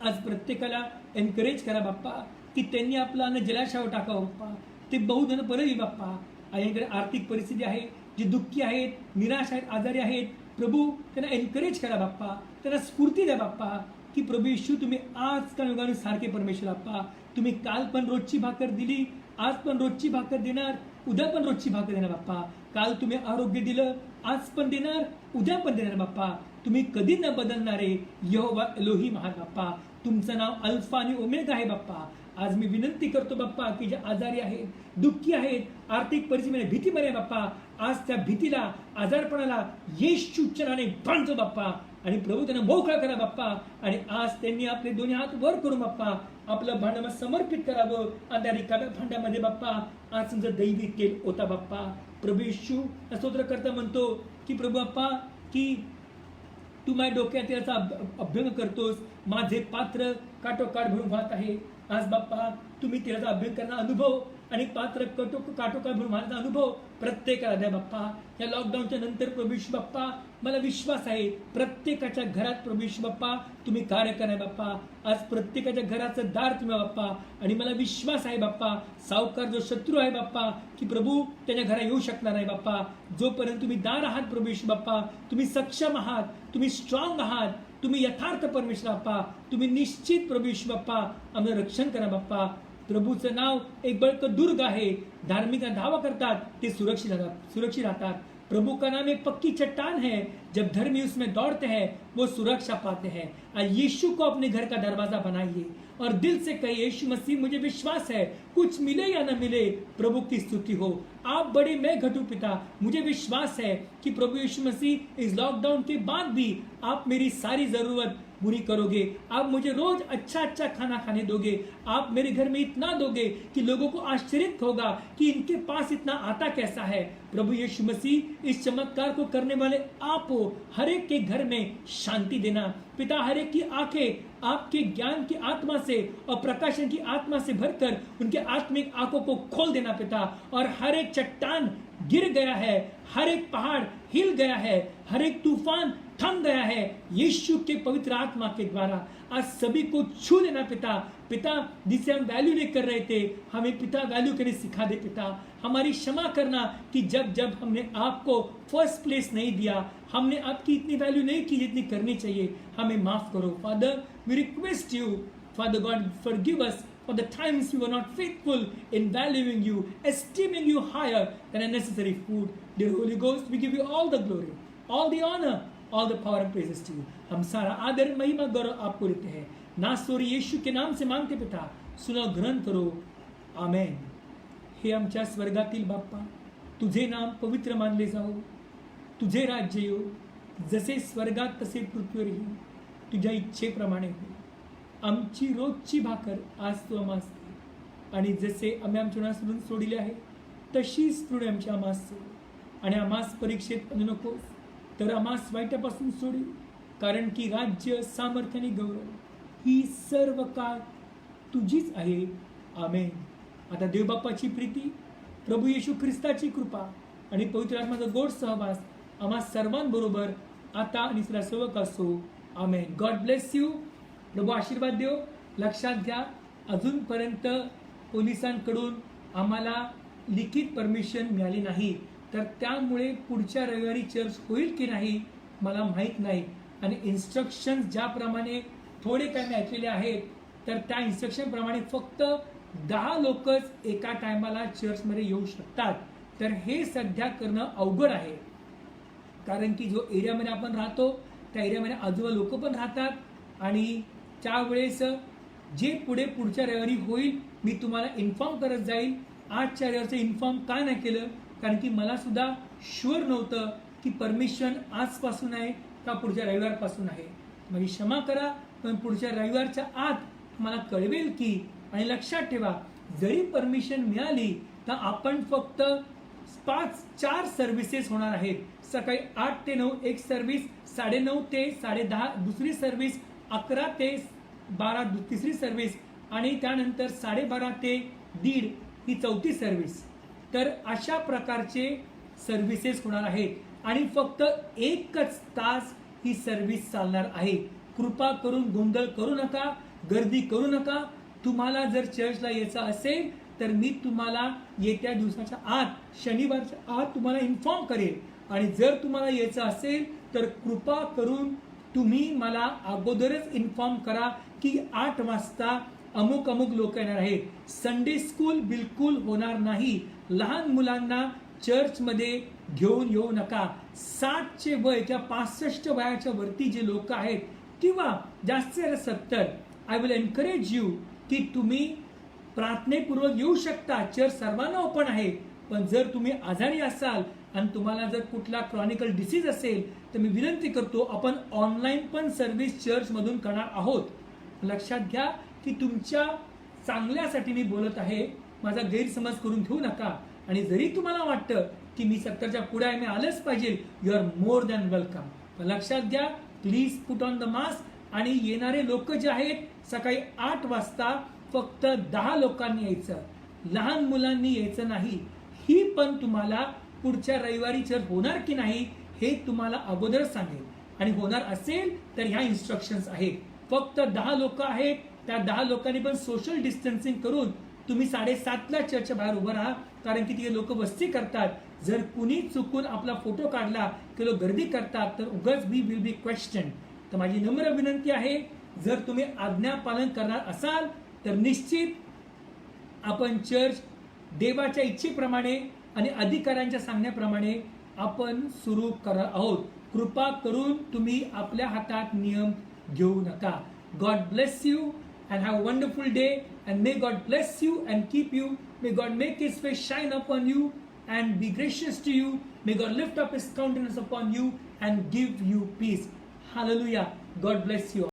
आज प्रत्येकाला एनकरेज करा बाप्पा, की त्यांनी आपलं अन्न जलाशयावर टाकावं बाप्पा. ते बहुजन बरं येईल बाप्पा. यांकडे आर्थिक परिस्थिती आहे, जे दुःखी आहेत, निराश आहेत, आजारी आहेत, प्रभू त्यांना एनकरेज करा बाप्पा, त्यांना स्फूर्ती द्या बाप्पा, की प्रभू यीशु, तुम्ही आज का युगाने सारखे परमेश्वर बाप्पा, तुम्ही काल पण रोजची भाकर दिली, आज पण रोजची भाकर देणार, उद्या पण रोजची भाकर देणार बाप्पा. काल तुम्ही आरोग्य दिलं, आज पण देणार, उद्या पण देणार बाप्पा. तुम्ही कधी न बदलणारे यहोवा एलोहीम आहात बाप्पा. तुमचं नाव अल्फा आणि ओमेगा आहे बाप्पा. आज मी विनंती करतो बाप्पा, की जे आजारी आहेत, दुःखी आहेत, आर्थिक परिस्थितीमध्ये भीतीमध्ये बाप्पा, आज त्या भीतीला, आजारपणाला येशूच्या नावाने बांधतो बाप्पा. आणि प्रभू त्यांना मोकळा करा बाप्पा. आणि आज त्यांनी आपले दोन्ही हात वर करून बाप्पा आपलं भांडं समर्पित करावं. आणि त्या रिकाम्या भांड्यामध्ये बाप्पा आज तुमचं दैविक तेल होता बाप्पा. प्रभू यीशु स्तोत्र करता म्हणतो की प्रभू बाप्पा, की तू माझ्या डोक्यात याचा अभ्यंग करतोस, माझे पात्र काठोकाठ भरून वाहत आहे. आज बाप्पा तुम्ही त्याचा अभ्यंग करण्याचा अनुभव आणि पात्र काठोकाठ भरून वाहण्याचा अनुभव प्रत्येकाला द्या बाप्पा. या लॉकडाऊनच्या नंतर प्रभू यीशु बाप्पा, मला विश्वास आहे प्रत्येकाच्या घरात प्रभू यीशु बाप्पा तुम्ही कार्य करा बाप्पा. आज प्रत्येकाच्या घराचं दार तुम्ही बाप्पा. आणि मला विश्वास आहे बाप्पा, सावकार जो शत्रू आहे बाप्पा, की प्रभू त्याच्या घरा येऊ शकणार नाही बाप्पा. जोपर्यंत तुम्ही दार आहात प्रभू यीशु बाप्पा, तुम्ही सक्षम आहात, तुम्ही स्ट्रॉंग आहात, तुम्ही यथार्थ परमेश्वर बाप्पा, तुम्ही निश्चित प्रभू यीशु बाप्पा आम्हाला रक्षण करा बाप्पा. प्रभूचं नाव एक बळकट दुर्ग आहे, धार्मिक धावा करतात ते सुरक्षित राहतात. प्रभु का नाम एक पक्की चट्टान है, जब धर्मी उसमें दौड़ते हैं वो सुरक्षा पाते हैं. आज यीशु को अपने घर का दरवाजा बनाइए और दिल से कहिए, यीशु मसीह मुझे विश्वास है, कुछ मिले या न मिले प्रभु की स्तुति हो. आप बड़े, मैं घटू पिता, मुझे विश्वास है कि प्रभु यीशु मसीह इस लॉकडाउन के बाद भी आप मेरी सारी जरूरत पूरी करोगे. आप मुझे रोज अच्छा खाना खाने दोगे. आप मेरे घर में इतना दोगे कि लोगों को आश्चर्य होगा कि इनके पास इतना आता कैसा है. प्रभु यीशु मसीह इस चमत्कार को करने वाले आप हो. हर एक के घर में शांति देना पिता. हर एक की आंखें आपके ज्ञान की आत्मा से और प्रकाशन की आत्मा से भरकर उनके आत्मिक आंखों को खोल देना पिता. और हर एक चट्टान गिर गया है, हर एक पहाड़ हिल गया है, हर एक तूफान थम गया है यीशु के पवित्र आत्मा के द्वारा. आज सभी को छू लेना पिता, जिसे हम वैल्यू नहीं कर रहे थे, हमें पिता वैल्यू करने सिखा दे पिता. हमारी क्षमा करना कि जब हमने आपको फर्स्ट प्लेस नहीं दिया, हमने आपकी इतनी वैल्यू नहीं की जितनी करनी चाहिए, हमें माफ करो father. We request you father God, forgive us for the times we were not faithful in valuing you, esteeming you higher than a necessary food. Dear Holy Ghost, we give you all the glory, all the honor, all the power and praises to you. हम सारा आदर महिमा गौरव आपको देते हैं, नासोरी यीशु के नाम से मांगते पिता, सुनो ग्रहण करो, आमेन. हे आमच्या स्वर्गातील बाप्पा, तुझे नाम पवित्र मानले जाओ, तुझे राज्य येऊ, जसे स्वर्गात तसे पृथ्वीवरही तुझ्या इच्छेप्रमाणे हो. आमची रोजची भाकर आज तू आम्हास दे, आणि जसे आम्ही आमच्या ऋणासोडून सोडिले आहे तशीच ऋणे आमच्या आम्हास सोड, आणि आम्हास परीक्षेत आणू नकोस, तर आम्हास वाईटापासून सोडी, कारण की राज्य, सामर्थ्य आणि गौरव ही सर्व काळ तुझीच आहे, आमेन. आता देवबाप्पाची प्रीती, प्रभू येशू ख्रिस्ताची कृपा आणि पवित्र आत्म्याचा गोड सहवास आम्हा सर्वांबरोबर आता आणि सर्व असो, आमेन. God bless you. प्रभू आशीर्वाद देव. लक्षात घ्या, अजूनपर्यंत पोलिसांकडून आम्हाला लिखित परमिशन मिळाली नाही, तर त्यामुळे पुढच्या रविवारी चर्च होईल की नाही मला माहीत नाही. आणि इन्स्ट्रक्शन्स ज्याप्रमाणे थोडे काही ऐकलेले आहेत, तर त्या इन्स्ट्रक्शनप्रमाणे फक्त 10 लोकच एका टायमाला चर्चमध्ये येऊ शकतात. तर हे सध्या करणं अवघड आहे, कारण की जो एरियामध्ये आपण राहतो त्या एरियामध्ये आजूबाजू लोक पण राहतात, आणि त्यावेळेस जे पुढच्या रविवारी होईल मी तुम्हाला इन्फॉर्म करत जाईल. आजच्या रविवारचं इन्फॉर्म का नाही केलं, कारण की मला सुद्धा शुअर नव्हतं की परमिशन आजपासून आहे का पुढच्या रविवारपासून आहे. माझी क्षमा करा, पण पुढच्या रविवारच्या आत मला कळवेल की. आणि लक्षात ठेवा, जरी परमिशन मिळाली तर आपण फक्त 4 सर्व्हिसेस होणार आहेत. सकाळी 8 ते 9 एक सर्व्हिस, 9:30 ते 10:30 दुसरी सर्व्हिस, 11 ते 12 तिसरी सर्व्हिस, आणि त्यानंतर 12:30 ते 1:30 ही चौथी सर्व्हिस. तर अशा प्रकारचे सर्व्हिसेस होणार आहेत, आणि फक्त 1च तास ही सर्व्हिस चालणार आहे. कृपा करून गोंधळ करू नका, गर्दी करू नका. तुम्हाला जर चर्चला यायचं असेल तर मी तुम्हाला येत्या दिवसाच्या आत, शनिवारच्या आत तुम्हाला इन्फॉर्म करेल. आणि जर तुम्हाला यायचं असेल तर कृपा करून तुम्ही मला अगोदरच इन्फॉर्म करा की 8 वाजता अमुक लोक येणार आहेत. संडे स्कूल बिलकुल होणार नाही. लहान मुलांना चर्चमध्ये घेऊन येऊ नका. 60चे वय किंवा 65 वयाच्या वरती जे लोक आहेत, किंवा जास्त 70, आय विल एनकरेज यू की तुम्ही प्रार्थनेपूर्वक येऊ शकता. चर्च सर्वांना ओपन आहे. पण जर तुम्ही आजारी असाल आणि तुम्हाला जर कुठला क्रॉनिकल डिसीज असेल तर मी विनंती करतो, आपण ऑनलाईन पण सर्व्हिस चर्चमधून करणार आहोत. लक्षात घ्या की तुमच्या चांगल्यासाठी मी बोलत आहे, माझा गैरसमज करून घेऊ नका. आणि जरी तुम्हाला वाटतं की मी 70च्या पुढे आहे, मी आलंच पाहिजे, you are more than welcome. लक्षात घ्या, please put on the mask. आणि येणारे लोक जे आहेत सकाळी 8 वाजता फक्त 10 लोकांनी यायचं, लहान मुलांनी यायचं नाही. ही पण तुम्हाला पुढच्या रविवारी चर्च होणार की नाही हे तुम्हाला अगोदरच सांगेल. आणि होणार असेल तर ह्या इन्स्ट्रक्शन्स आहेत. फक्त 10 लोक आहेत, त्या 10 लोकांनी पण सोशल डिस्टन्सिंग करून तुम्ही 7:30ला चर्चच्या बाहेर उभं राहा, कारण की तिथे लोक वस्ती करतात. जर कुणी चुकून आपला फोटो काढला की लोक गर्दी करतात तर उगाच वी विल बी क्वेश्चन. तर माझी नम्र विनंती आहे, जर तुम्ही आज्ञा पालन करणार असाल तर निश्चित आपण चर्च देवाच्या इच्छेप्रमाणे आणि अधिकाऱ्यांच्या सांगण्याप्रमाणे आपण सुरू करत आहोत. कृपा करून तुम्ही आपल्या हातात नियम घेऊ नका. God bless you and have a wonderful day, and may God bless you and keep you. May God make his face shine upon you and be gracious to you. May God lift up his countenance upon you and give you peace. Hallelujah. God bless you.